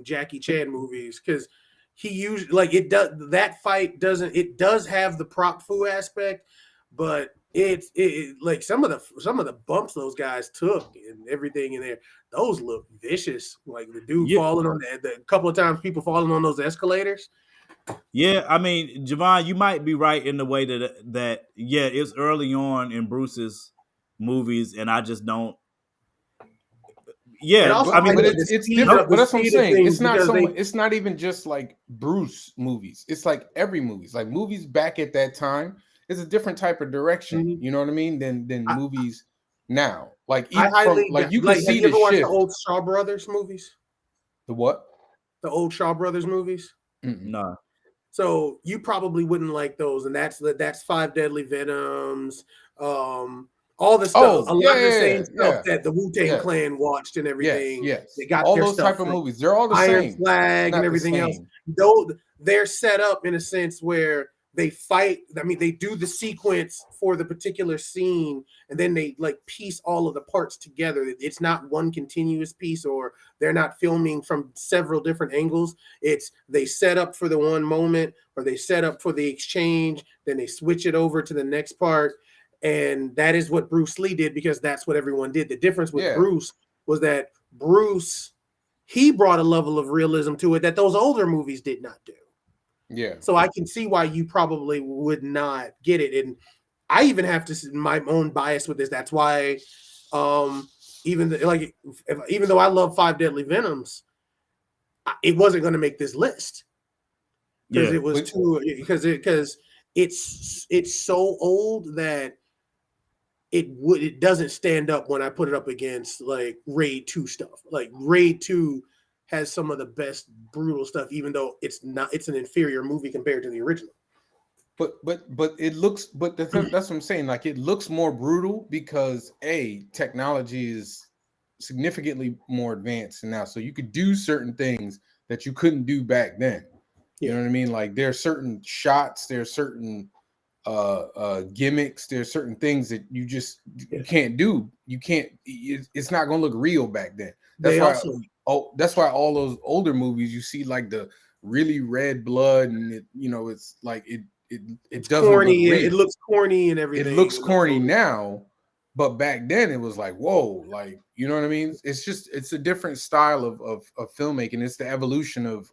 Jackie Chan movies, because he used like it does that fight doesn't it does have the prop fu aspect, but it like some of the bumps those guys took and everything in there, those look vicious. Like the dude Yeah. falling on the couple of times, people falling on those escalators. Yeah, I mean, Javon, you might be right in the way that yeah, it's early on in Bruce's movies, and I just don't. And Yeah, also, I mean, But the it's speed different. of But the that's what I'm speed of saying. things, It's not because so they much. It's not even just like Bruce movies. It's like every movies. Like movies back at that time, it's a different type of direction. Mhm. You know what I mean? Than I, movies now. Like I even from highly like you can like. Have see you the ever watched the shift. old Shaw Brothers movies? The what? The old Shaw Brothers movies. Mm-mm. no. So you probably wouldn't like those, and that's Five Deadly Venoms, all the stuff, a Oh lot of the same stuff yeah, that the Wu-Tang yes, Clan watched and yes, everything. yes. They got All their those stuff type of from movies. They're all the Iron same. It's Flag and not the everything else. same. Though they're set up in a sense where they fight. I mean, they do the sequence for the particular scene, and then they like piece all of the parts together. It's not one continuous piece, or they're not filming from several different angles. It's they set up for the one moment, or they set up for the exchange, then they switch it over to the next part. And that is what Bruce Lee did, because that's what everyone did. The difference with Yeah. Bruce was that Bruce, he brought a level of realism to it that those older movies did not do. Yeah. So I can see why you probably would not get it. And I even have to my own bias with this. That's why even though I love Five Deadly Venoms, it wasn't going to make this list because Yeah. it was because it's so old that it doesn't stand up when I put it up against like Raid 2 stuff. Like Raid 2 has some of the best brutal stuff, even though it's an inferior movie compared to the original. But it looks that's what I'm saying. Like it looks more brutal because technology is significantly more advanced now. So you could do certain things that you couldn't do back then. You know what I mean? Like there are certain shots, there are certain gimmicks, there are certain things that you can't do. You can't. It's not going to look real back then. That's why all those older movies you see like the really red blood and it's like it doesn't corny. look real. It looks corny and everything. It looks corny now, but back then it was like whoa, like you know what I mean? It's a different style of filmmaking. It's the evolution of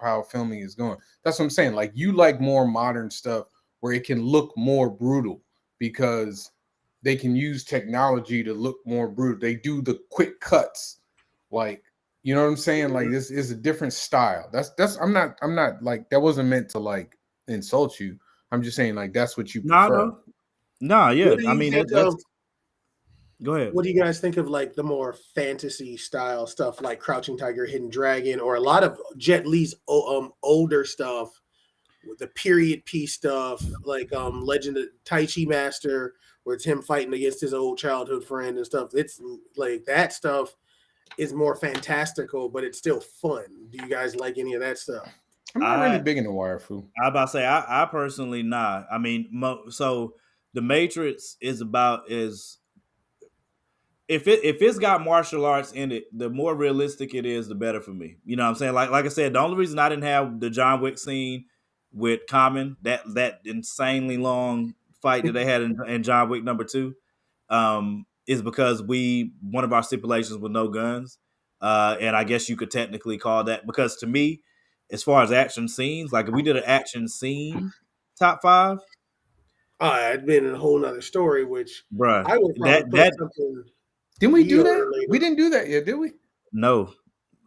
how filming is going. That's what I'm saying. Like you like more modern stuff where it can look more brutal because they can use technology to look more brutal. They do the quick cuts, like you know what I'm saying. Like this is a different style. I'm not like that wasn't meant to like insult you. I'm just saying like that's what you prefer. No, yeah. What do you I mean, think that's. of? Go ahead. What do you guys think of like the more fantasy style stuff, like Crouching Tiger, Hidden Dragon, or a lot of Jet Li's older stuff, with the period piece stuff, like Legend of Tai Chi Master, where it's him fighting against his old childhood friend and stuff. It's like that stuff is more fantastical, but it's still fun. Do you guys like any of that stuff? I'm not really big into wire fu. I about to say I personally not. I mean, so the Matrix is about if it's got martial arts in it, the more realistic it is, the better for me. You know what I'm saying? Like I said, the only reason I didn't have the John Wick scene with Common, that insanely long fight that they had in John Wick #2, is because one of our stipulations was no guns. And I guess you could technically call that, because to me, as far as action scenes, like if we did an action scene top 5, It'd been a whole nother story, which bruh, I would probably put something. Didn't we do that? Later. We didn't do that yet, did we? No.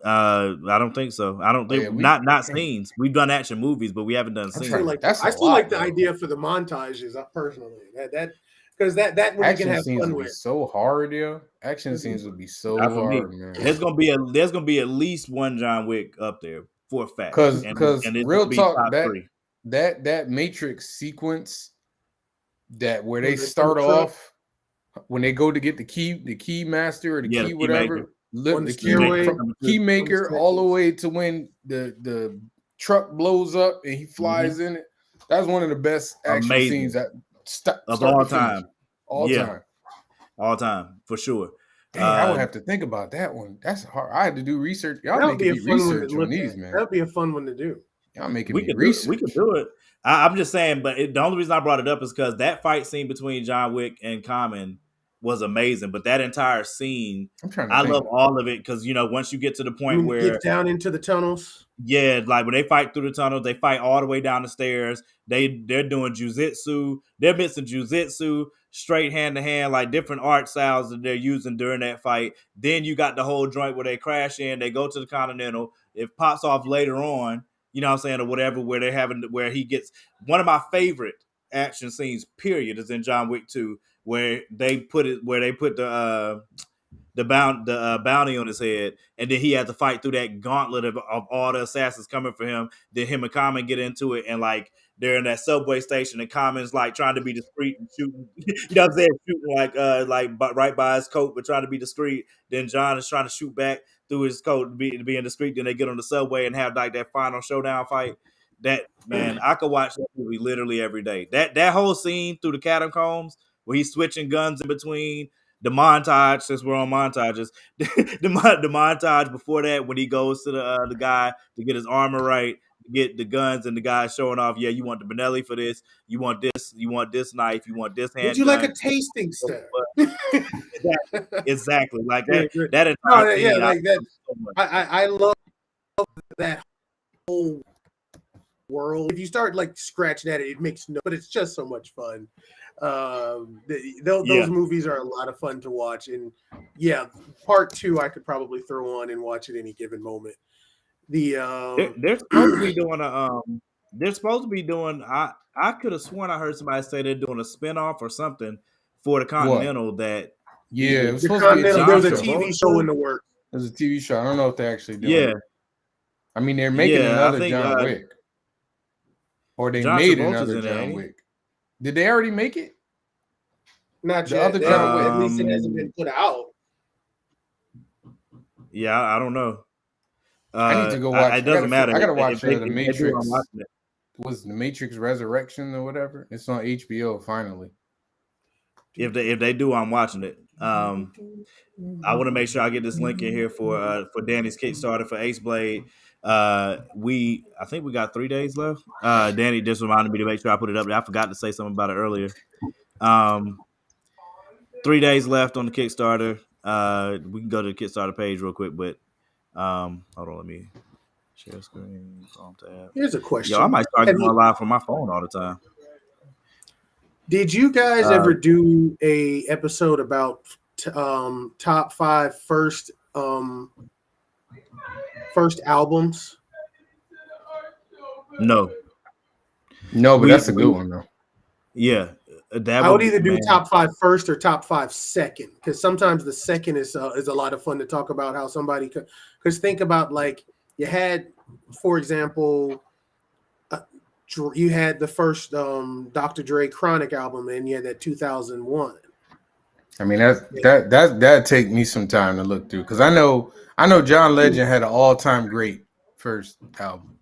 I don't think so. I don't think not scenes. We've done action movies, but we haven't done scenes. I still like the idea for the montages. Personally, that because that when action you can have scenes fun would be with. so hard, yo. Action scenes would be so hard, man. There's gonna be at least one John Wick up there for a fact. Because real talk, that that Matrix sequence, that where they start off when they go to get the key master or the Yeah, key the key whatever, maker. On the the key, stairway. from key maker all the way to when the truck blows up and he flies in it. That's one of the best action Amazing. scenes that Of all to finish. time. All Yeah. time. All time, for sure. Dang, I would have to think about that one. That's hard. I had to do research. Y'all That would be making a me fun one to research on look these, at. man. That would be a fun one to do. Y'all making We me could research. we could do it. I'm just saying, but the only reason I brought it up is because that fight scene between John Wick and Common was amazing. But that entire scene, I'm trying to I think. love all of it because once you get to the point When where you get down into the tunnels. yeah, like when they fight through the tunnels, they fight all the way down the stairs. They're doing jujitsu. They're mixing jujitsu, straight hand to hand, like different art styles that they're using during that fight. Then you got the whole joint where they crash in. They go to the Continental. It pops off later on. You know what I'm saying, or whatever, where he gets one of my favorite action scenes, period, is in John Wick 2, where they put the bounty on his head, and then he had to fight through that gauntlet of all the assassins coming for him. Then him and Common get into it, and like they're in that subway station, and Common's like trying to be discreet and shooting, you know what I'm saying, shooting like right by his coat, but trying to be discreet. Then John is trying to shoot back through his coat to be indiscreet. Then they get on the subway and have like that final showdown fight. That, man, I could watch that movie literally every day. That whole scene through the catacombs where he's switching guns in between. The montage, since we're on montages, the montage before that when he goes to the guy to get his armor right, to get the guns, and the guy showing off, yeah, you want the Benelli for this, you want this knife, you want this handgun. Would you like a tasting stir? Exactly. Like Yeah, that entire no, scene, yeah, like that. so much. I love that whole world. If you start like scratching at it, it makes no, but it's just so much fun. Those movies are a lot of fun to watch, and yeah, part 2 I could probably throw on and watch at any given moment. They're supposed to be doing they're supposed to be doing. I could have sworn I heard somebody say they're doing a spinoff or something for the Continental. That Yeah, it was the supposed to be a Continental, TV there's a show. TV show in the works. There's a TV show. I don't know if they actually do yeah, it. I mean, they're making Yeah, I another think, John Wick. Or they John made Travolta's another in there, John ain't he? Wick. Did they already make it? Not The yet. other John Wick. At least it hasn't been put out. yeah, I don't know. I need to go watch. It doesn't matter. I gotta If watch they- The if they do, Matrix. I'm watching it. Was The Matrix Resurrection or whatever? It's on HBO finally. If they do, I'm watching it. I want to make sure I get this link in here for Danny's Kickstarter for Ace Blade. I think we got 3 days left. Danny just reminded me to make sure I put it up there. I forgot to say something about it earlier. 3 days left on the Kickstarter. We can go to the Kickstarter page real quick, but hold on, let me share screen. Tab. Here's a question. Yo, I might start going live from my phone all the time. Did you guys ever do a episode about top 5 first albums? No, But that's a good one though. Yeah, that I would either do man. top 5 first or top 5 second, because sometimes the second is a lot of fun to talk about how somebody could. Because think about, like, you had, for example, you had the first Dr. Dre Chronic album, and you had that 2001. I mean, that take me some time to look through, because I know John Legend had an all-time great first album.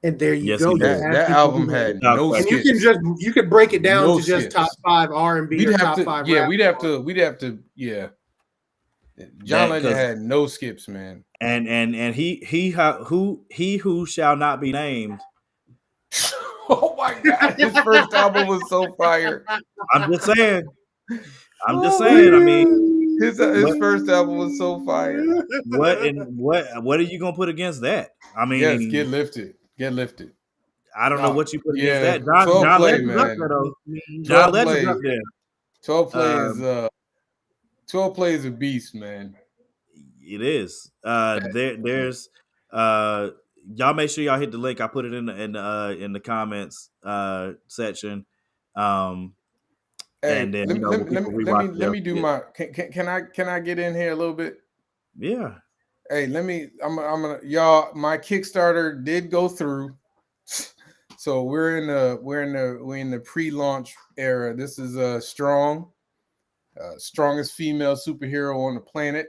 And there you Yes, go. he You did. have That people album who- had And no and skips. you could break it down No to just skips. top 5 R&B We'd or have top to, 5 yeah, rap. we'd have to, yeah. John That- Legend had no skips, man. And he who shall not be named. Oh my God, his first album was so fire. I'm just saying. Oh, I mean, His first album was so fire. what are you gonna put against that? I mean, Yes, get lifted. I don't know what you put Yeah, against that. 12 John play, Legend's up man. there, though. 12 John Legend's play. up there. 12 play is a beast, man. It is. There's y'all make sure y'all hit the link. I put it in the comments section. Hey, And then let me do my. Can I get in here a little bit? Yeah. Hey, I'm gonna y'all. My Kickstarter did go through, so we're in the pre-launch era. This is strong. strongest female superhero on the planet.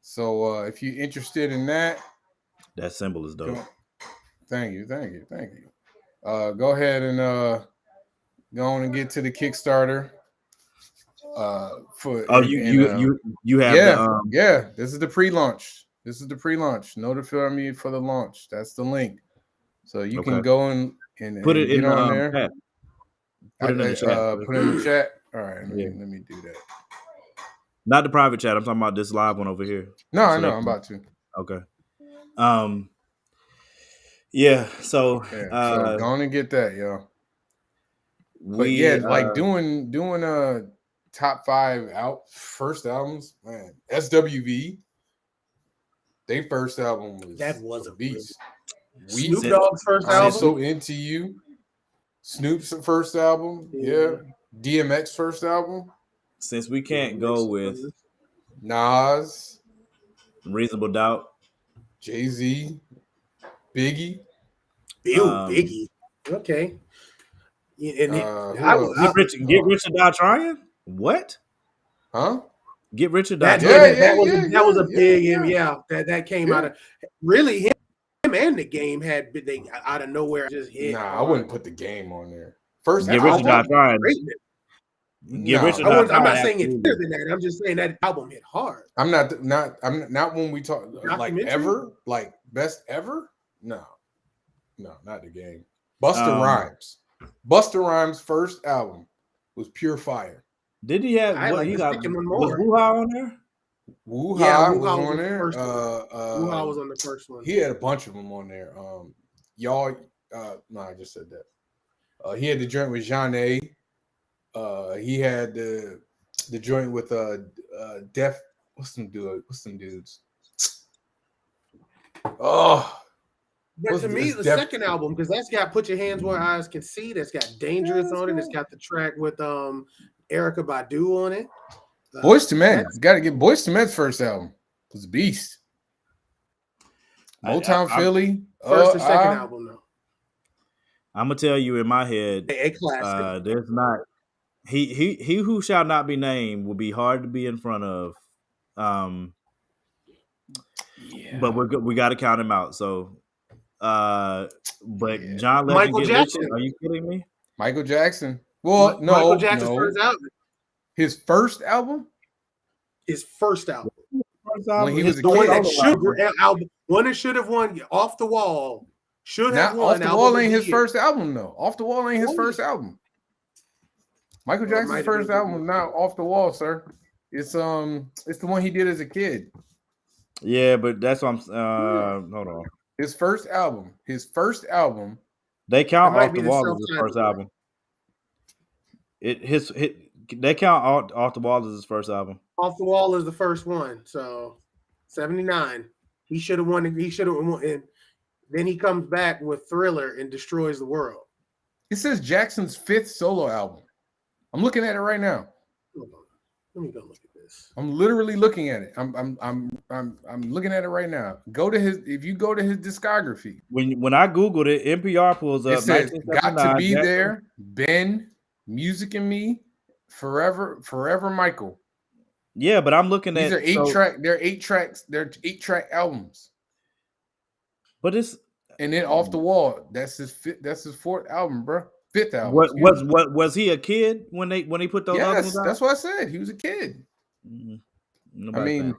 So if you're interested in that, That symbol is dope. Thank you. Go ahead and go on and get to the Kickstarter. You have This is the pre-launch. Notify me for the launch. That's the link. So you can go and put it get in on there. chat. Put it in the chat. Put it in the chat. All right, let Yeah. me do that. Not the private chat. I'm talking about this live one over here. No, I know. I'm about to. Okay. Yeah. So, so go on and get that, yo. We like doing top 5 first albums, man. SWV, they first album was a beast. Snoop Dogg's first I'm album. So Into You. Snoop's first album, yeah. DMX first album. Since we can't go with Nas, Reasonable Doubt, Jay-Z, Biggie. Biggie. Okay. And Get Rich or Die Trying? What? Huh? Get Rich or Die Trying. Trying? That was a big that came out of really him and the Game had they out of nowhere just hit. Nah, I wouldn't put the Game on there. First, Get Rich or Die Trying. Get Rich or Die Trying. I'm not saying it's better than that. I'm just saying that album hit hard. I'm not when we talk like ever, like best ever. No, not the Game. Busta Rhymes. Busta Rhymes' first album was Pure Fire. Did he have? He got one more. Was Woo-Ha on there? Woo-Ha was on there. Woo-Ha was on the first one. He had a bunch of them on there. No, I just said that. He had the joint with Jeanne. He had the joint with Def. What's some dudes? Oh. But to me, the second album, because that's got Put Your Hands Where Eyes Can See, that's got Dangerous on it, it's got the track with Erykah Badu on it. Boyz II Men, got to get Boyz II Men's first album. It was a beast. Motown Philly. First or second album, though. I'm gonna tell you in my head, a classic. There's not he who shall not be named will be hard to be in front of. But we got to count him out. So. John Legend, Michael Jackson. Are you kidding me? Michael Jackson. Well, no, Michael Jackson's first album. His first album. His first album. When he was a kid. One that should have won Off the Wall. Should have won. Off the Wall ain't his first album though. Off the Wall ain't his first album. Michael Jackson's first album was not Off the Wall, sir. It's the one he did as a kid. Yeah, but that's what I'm. Hold on. His first album. They count Off the Wall as his first album. They count Off the Wall as his first album. Off the Wall is the first one. So 79. He should have won. And then he comes back with Thriller and destroys the world. It says Jackson's 5th solo album. I'm looking at it right now. Hold on. Let me go look at this. I'm literally looking at it. I'm looking at it right now. If you go to his discography. When I Googled it, NPR pulls up. It says Got to Be There, Ben, Music and Me, Forever Michael. Yeah, but I'm looking at these are They're 8 tracks. They're 8-track albums. But it's and then Off the Wall. That's his 4th album, bro. 5th album. What was he a kid when he put those albums out? That's what I said. He was a kid. I mean,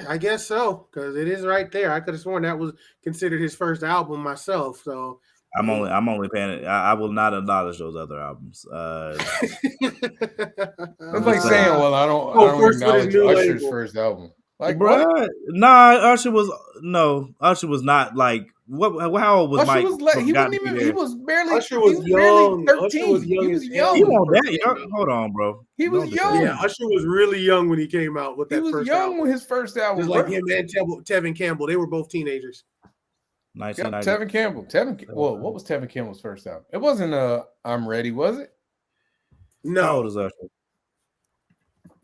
I guess so, because it is right there. I could have sworn that was considered his first album myself. So I'm only paying it. I will not acknowledge those other albums. It's like saying, well, I don't acknowledge Usher's first album. Like, bro, nah, Usher was not like what? How old was Usher Mike? He was barely. Usher was young. 13. Usher was young. He was young. He wasn't that young. Hold on, bro. He was young. Yeah, Usher was really young when he came out with that first album. He was young with his first album. Just like him and Tevin Campbell, they were both teenagers. Tevin Campbell. Well, what was Tevin Campbell's first album? It wasn't I'm Ready, was it? No. How old is Usher?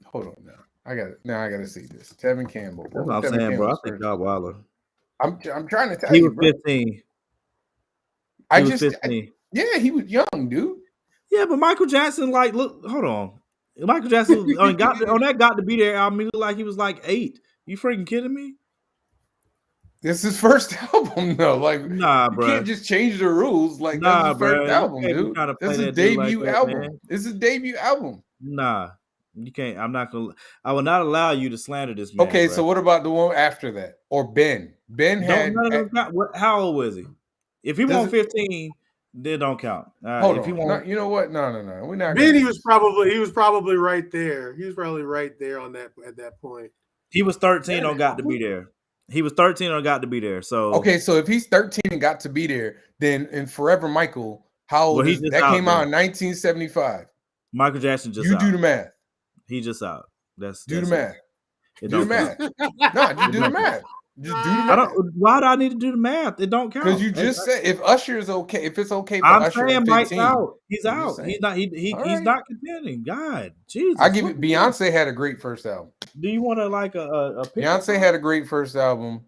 Hold on now. I gotta see this. Tevin Campbell. That's what I'm saying, bro. I think y'all wilder. I'm trying to tell you. He was 15. Yeah, he was young, dude. Yeah, but Michael Jackson, like, look, hold on. Michael Jackson on that Got to Be There album, he looked like he was like 8. You freaking kidding me? This is his first album, though. Like, Nah, you bro. can't just change the rules. Like, Nah, that's his first bruh. album, You can't be dude. trying to This play is his that dude like debut that, album. man. This is his debut album. Nah, you can't. I will not allow you to slander this man. Okay, bruh. so what about the one after that? Or Ben? Ben had. None of them count. How old was he? If he Does won it- 15, they don't count. Hold if he on. won, No, you know what? No. We're not. Ben, gonna he was probably right there. He was probably right there on that at that point. he was 13 on Got to Be There. He was 13 on Got to Be There. So Okay, so if he's 13 and Got to Be There, then in Forever Michael, how old Well, he is just that? out Came out there. in 1975. Michael Jackson just You out. do the math. He just out. That's Do the it. math. It Do the don't count. math. No, just do the math. Just do the I math. don't. Why do I need to do the math? It don't count. Because you just said if Usher is okay, if it's okay for I'm Usher saying at Mike's 15, out. He's I'm just out. saying. He's not. He's Alright. not contending. God, Jesus. I give what it. the- Beyonce had a great first album. Do you want to like a pick? Beyonce had a great first album.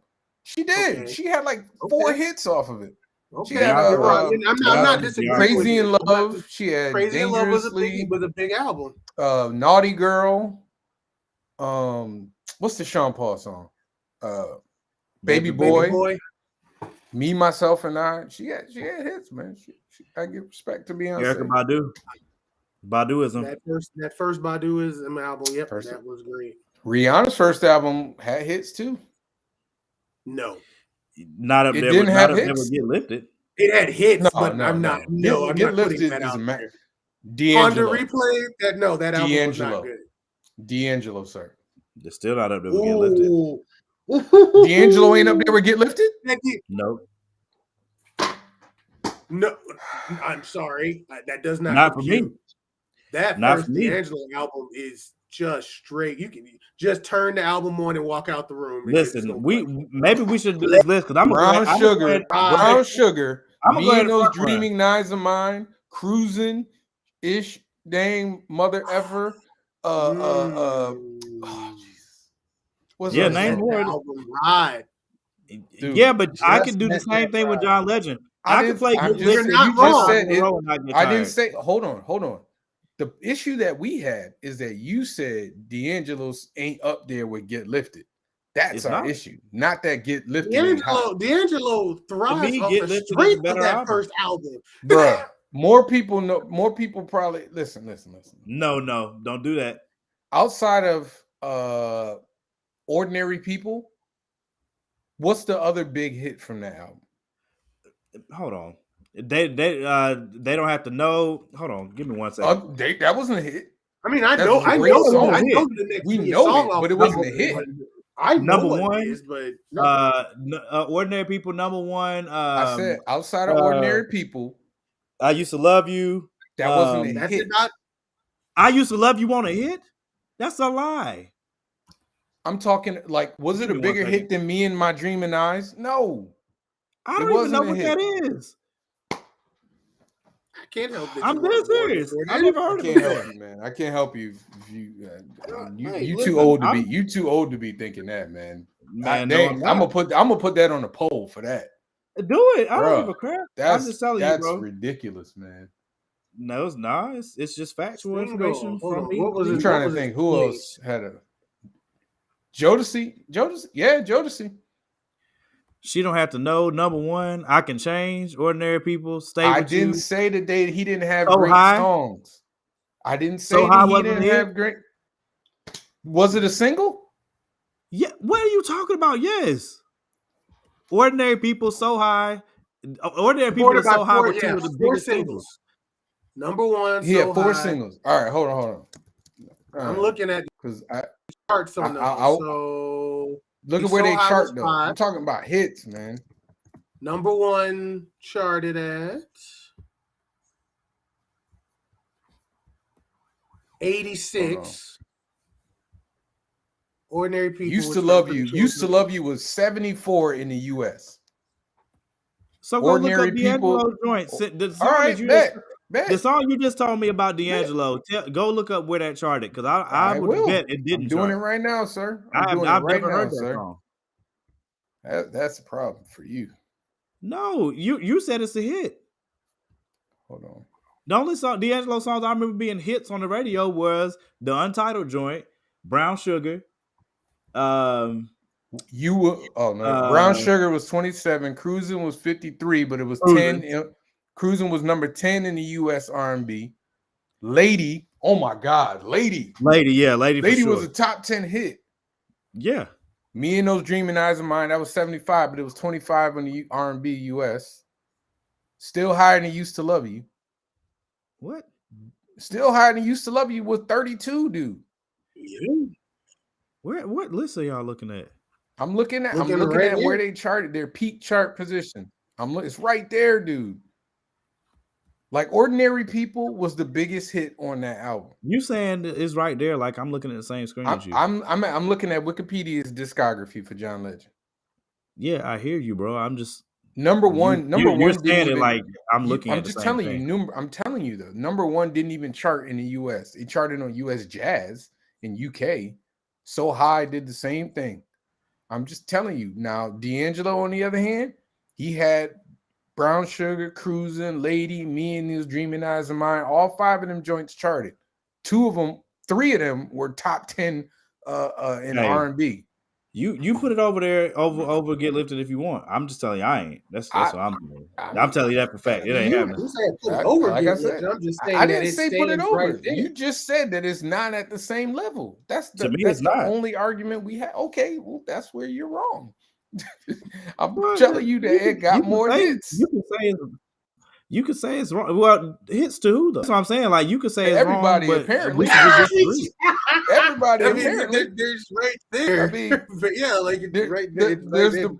She did. Okay. She had like 4 Okay. hits off of it. Okay, She had, you're right. uh, I'm not Beyonce- disagreeing. with Crazy you. in Love. She had Crazy in Love Dangerously. was a big album. Naughty Girl. What's the Sean Paul song? Baby Boy. Me, Myself, and I. She had hits, man. I give respect to Beyonce. Erykah Badu. Baduism. That first Baduism album. Yep, First- that was great. Rihanna's first album had hits too. No, Not up It there. didn't Not have up there hits? would Get Lifted. it had hits, No, but no, I'm no. not. No, I'm Get not Lifted putting that is out a there. D'Angelo. On the replay, that album was D'Angelo. not good. D'Angelo, sir. They're still not up there with Get Lifted. Ooh. D'Angelo ain't up there with Get Lifted? Nope. No, I'm sorry. That does not. Not for me. compute. That Not first for me. D'Angelo album is just straight. You can just turn the album on and walk out the room. and it's Listen, gonna we play. maybe we should do this list because I'm Brown gonna Sugar. Brown Sugar. I'ma Me go ahead and and those front run. dreaming knives of mine. Cruising. Ish. Dame. Mother effer. Oh, Jesus. What's Yeah, that name song? more. album ride. Dude, Yeah, but I just could do the let same that thing with ride. John Legend. I I could didn't- play I'm Get just- Lifted you're not you just wrong. said it- and not get I didn't tired. say, hold on. The issue that we had is that you said D'Angelo's ain't up there with Get Lifted. That's It's our not. issue. Not that Get Lifted. ain't hot. D'Angelo thrives me, off Get the Lifted is a strength of better that album. first album. Bruh. More people probably listen. No, don't do that. Outside of Ordinary People, what's the other big hit from that album? Hold on. They don't have to know. Hold on, give me 1 second. That wasn't a hit. I mean, I That's know a great song. the next We biggest know song it, off but it the wasn't a album, hit. but I know Number what one, it is, but no. Ordinary People, number one. I said outside of Ordinary People, I Used to Love You. that wasn't a That's hit. it. Not I Used to Love You want a hit? That's a lie. I'm talking like, was it Give a me 1 bigger second. hit than Me and My Dreaming Eyes? No. I It don't even know wasn't a what hit. that is. I can't help it. I'm you dead want to warn serious. for it. I never I heard of can't it. help you, man. I can't help you if you Hey, you listen, too old to I'm- be you too old to be thinking that, man. Man, Dang, no, I'm gonna put that on the poll for that. do it. I don't Bruh, give a crap. I'm That's just telling you, that's bro. ridiculous, man. No, it's not. It's just factual Single. information Hold from on. me. What was I'm it? trying What to was think his who place? else had a Jodeci. Yeah, Jodeci. She don't have to know. Number one, I Can Change. Ordinary People, Stay I With didn't You. say that he didn't have So great High? songs. I didn't say So High that he wasn't didn't a hit? have great. Was it a single? Yeah, what are you talking about? Yes. Ordinary People, So High. Ordinary People Supported are So by High four, were two yeah, of the 4 biggest singles. singles. Number one, He So had 4 High. singles. All right, hold on. I'm looking at because charts on I- those. So look at He's where So they High chart was though. 5. I'm talking about hits, man. number one charted at 86. Ordinary People. Used was to from Love Pretty You. Sure Used to Thing. Love You was 74 in the US. So go Ordinary look up People- D'Angelo's joints. The song All right, that you bet. the song you just told me about D'Angelo. Go look up where that charted because I would will. bet it didn't. I'm doing chart. it right now, sir. I've doing it right never now, heard that sir. song. That's a problem for you. No, you said it's a hit. Hold on. The only song, D'Angelo songs I remember being hits on the radio was the Untitled joint, Brown Sugar. You were Brown Sugar was 27, Cruising was 53, but it was Cruising. 10. Cruising was number 10 in the US R&B. Lady, oh my God, Lady Lady was a top 10 hit. Yeah. Me and Those Dreaming Eyes of Mine, that was 75, but it was 25 in the R&B US. Still higher than Used to Love You. What? Still higher than Used to Love You with 32, dude. What list are y'all looking at? I'm looking at right where here. they charted their peak chart position. It's right there, dude. Like Ordinary People was the biggest hit on that album. You saying it's right there? Like I'm looking at the same screen as you. I'm looking at Wikipedia's discography for John Legend. Yeah, I hear you, bro. I'm just number one. You're saying it like I'm looking. I'm just telling you. I'm telling you though. Number one didn't even chart in the US. It charted on US Jazz in UK. So High did the same thing. I'm just telling you. Now D'Angelo, on the other hand, he had Brown Sugar, Cruising, Lady, Me and Those Dreaming Eyes of Mine. All 5 of them joints charted. 3 of them were top 10 in R&B. You put it over there over Get Lifted if you want. I'm just telling you, I ain't. That's what I'm doing. I'm telling you that for fact. It ain't happening. You said put it over. Like I said, I'm just saying I that didn't it say put it over. right there. You just said that it's not at the same level. That's To me, that's it's the not. only argument we have. Okay, well, that's where you're wrong. I'm telling you that it got more hits. You could say it's wrong. Well, hits to who though? That's what I'm saying. Like you could say it's everybody wrong, but apparently. we should just disagree. Everybody I mean, apparently. there's right there. I mean, but yeah, like it's right there.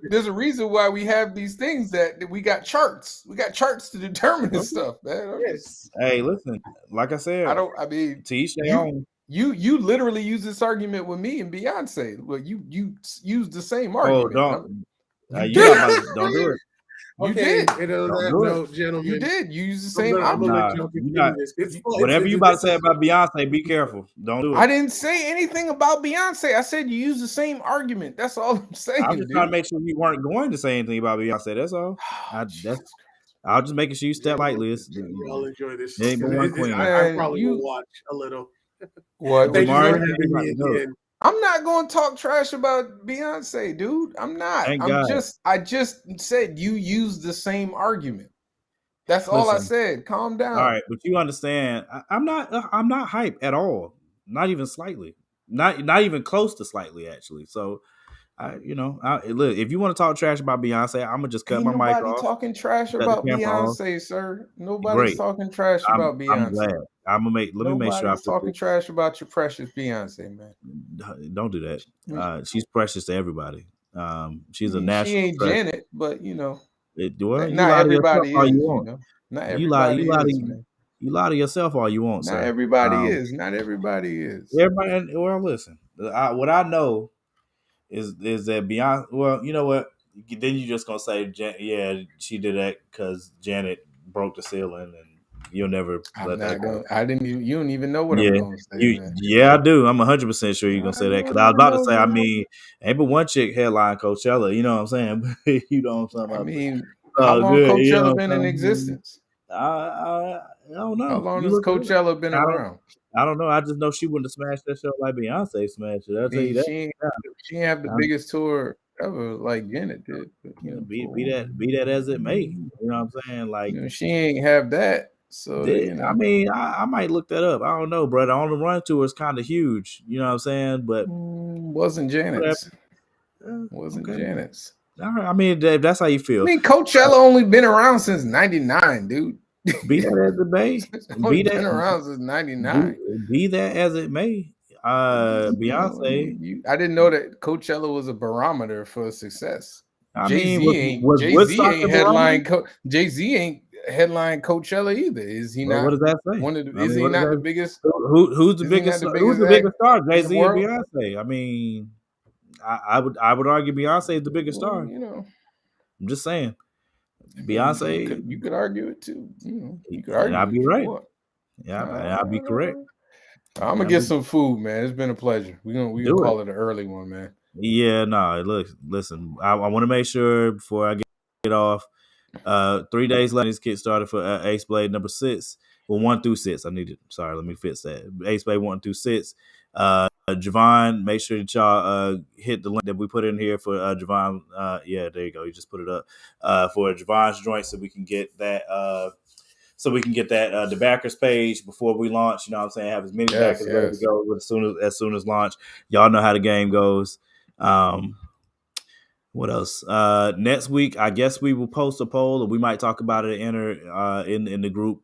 There's a reason why we have these things that we got charts. We got charts to determine this stuff, man. Yes. Hey, listen. Like I said, I mean, to each their own. You literally use this argument with me and Beyonce. Well, you use the same argument. Don't do it. You did. No, gentlemen. You did. You use the same argument. Whatever you about to say about Beyonce, be careful. Don't do it. I didn't say anything about Beyonce. I said you use the same argument. That's all I'm saying. I'm just trying to make sure you weren't going to say anything about Beyonce. That's all. I'll just making sure you step lightly. I'll enjoy this. I probably will watch a little. What? Thank you for having me again. I'm not going to talk trash about Beyonce, dude. I'm not. I just said you use the same argument. That's all I said. Calm down. All right, but you understand. I'm not hype at all. Not even slightly. Not even close to slightly, actually. So, look, if you want to talk trash about Beyonce, I'm gonna just cut my mic off. Nobody talking trash about Beyonce, sir. Nobody's talking trash about Beyonce. I'm glad. Let me make sure I'm talking trash about your precious Beyonce, man. Don't do that. She's precious to everybody. She's a national. She ain't treasure. Janet, but not everybody is. Not everybody you lie to yourself all you want. Not everybody is. Not everybody is. Everybody. Well, listen. What I know is that Beyonce. Well, you know what? Then you just gonna say, yeah, she did that because Janet broke the ceiling and. You'll never let that go. You don't even know what I'm going to say. Yeah, I do. I'm 100% sure you're going to say that because I was about to say, ain't but one chick headline Coachella. You know what I'm saying? You know what I'm saying? I mean, how long Coachella been in existence? I don't know. How long has Coachella been around? I don't know. I just know she wouldn't have smashed that show like Beyonce smashed it. I'll tell you that. She ain't have the biggest tour ever like Janet did. But, be that as it may. You know what I'm saying? Like she ain't have that. So I mean, I might look that up. I don't know, bro. The On the Run tour is kind of huge. You know what I'm saying? But wasn't Janet's. Janet's. All right. I mean, Dave, that's how you feel. I mean, Coachella only been around since '99, dude. Be that as it may. Been around since '99. Be that as it may. Beyonce. I didn't know that Coachella was a barometer for success. Jay-Z ain't headline Coachella either. Is he not? What does that say? Is he not the biggest? Who's the biggest? Who's the biggest star? Jay-Z or Beyonce? I mean, I would argue Beyonce is the biggest star. I'm just saying. Beyonce. You could argue it too. You could argue. I'll be right. Yeah, I'll be correct. I'm gonna get some food, man. It's been a pleasure. We're gonna call it an early one, man. Yeah, no. Look, listen. I want to make sure before I get off. 3 days later, this Kickstarter for Ace Blade number 6. Well, 1 through 6. Let me fix that. Ace Blade 1 through 6. Javon, make sure that y'all hit the link that we put in here for Javon. Yeah, there you go. You just put it up for Javon's joint, so we can get that. The backers page before we launch. You know what I'm saying? Have as many backers ready to go as soon as launch. Y'all know how the game goes. What else? Next week, I guess we will post a poll, or we might talk about it in the group.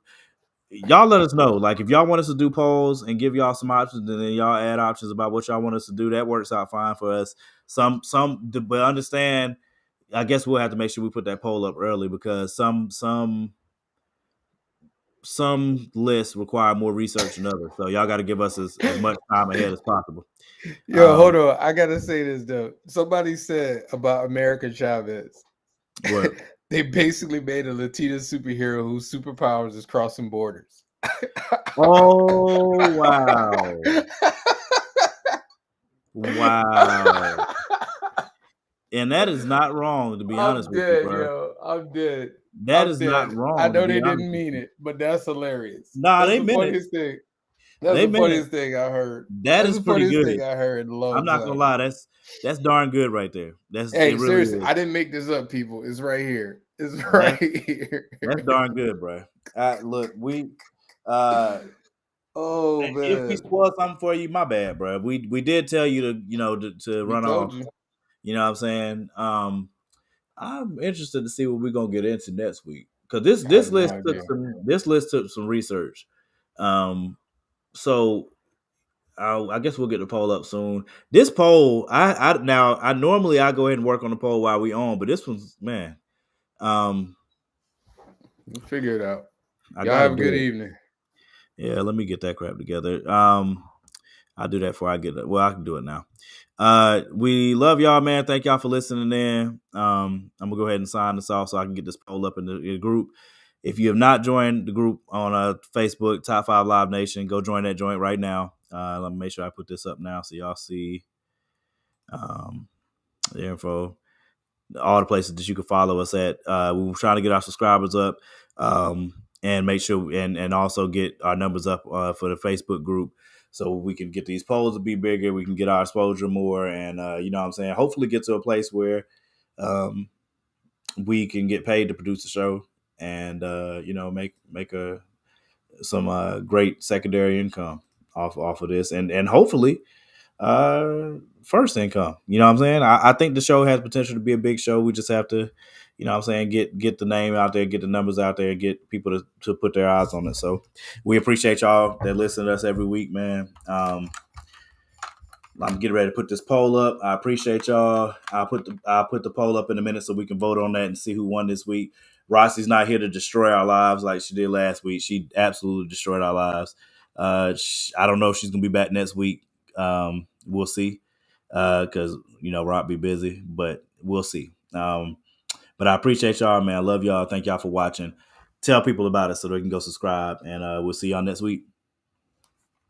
Y'all let us know. Like, if y'all want us to do polls and give y'all some options, and then y'all add options about what y'all want us to do, that works out fine for us. But understand, I guess we'll have to make sure we put that poll up early, because some lists require more research than others. So y'all got to give us as much time ahead as possible. Yo, hold on. I gotta say this though. Somebody said about America Chavez. What? They basically made a Latina superhero whose superpowers is crossing borders. Oh, wow. Wow. And that is not wrong, to be honest with you, bro. Yo, I'm dead. That is not wrong. I know they didn't mean it, but that's hilarious. Nah, that's they the meant funniest it. thing. That's the funniest thing I heard. That is pretty good. Thing I heard in a long I'm not time. gonna lie, that's darn good right there. Hey, really seriously, I didn't make this up, people. It's right here. It's right here. That's darn good, bro. Look, we oh man, if we spoil something for you, my bad, bro. We did tell you to run off. You know what I'm saying? I'm interested to see what we're gonna get into next week, because this list took some research. So I guess we'll get the poll up soon. This poll, I normally I go ahead and work on the poll while we on, but this one's, man. We'll figure it out. Y'all have a good evening. Yeah, let me get that crap together. I'll do that before I get it. Well, I can do it now. We love y'all, man. Thank y'all for listening in. I'm gonna go ahead and sign this off so I can get this poll up in the group. If you have not joined the group on Facebook, Top 5 Live Nation, go join that joint right now. Let me make sure I put this up now so y'all see the info, all the places that you can follow us at. We were trying to get our subscribers up, and make sure and also get our numbers up for the Facebook group, so we can get these polls to be bigger. We can get our exposure more, and you know what I'm saying, hopefully get to a place where we can get paid to produce the show, and make some great secondary income off of this, and hopefully first income. You know what I'm saying? I think the show has potential to be a big show. We just have to, you know what I'm saying, get the name out there, get the numbers out there, get people to put their eyes on it. So we appreciate y'all that listen to us every week, man. I'm getting ready to put this poll up. I appreciate y'all. I'll put the poll up in a minute so we can vote on that and see who won this week. Rossi's not here to destroy our lives like she did last week. She absolutely destroyed our lives. I don't know if she's gonna be back next week. We'll see, because Rob be busy, but we'll see. But I appreciate y'all, man. I love y'all. Thank y'all for watching. Tell people about it so they can go subscribe, and we'll see y'all next week.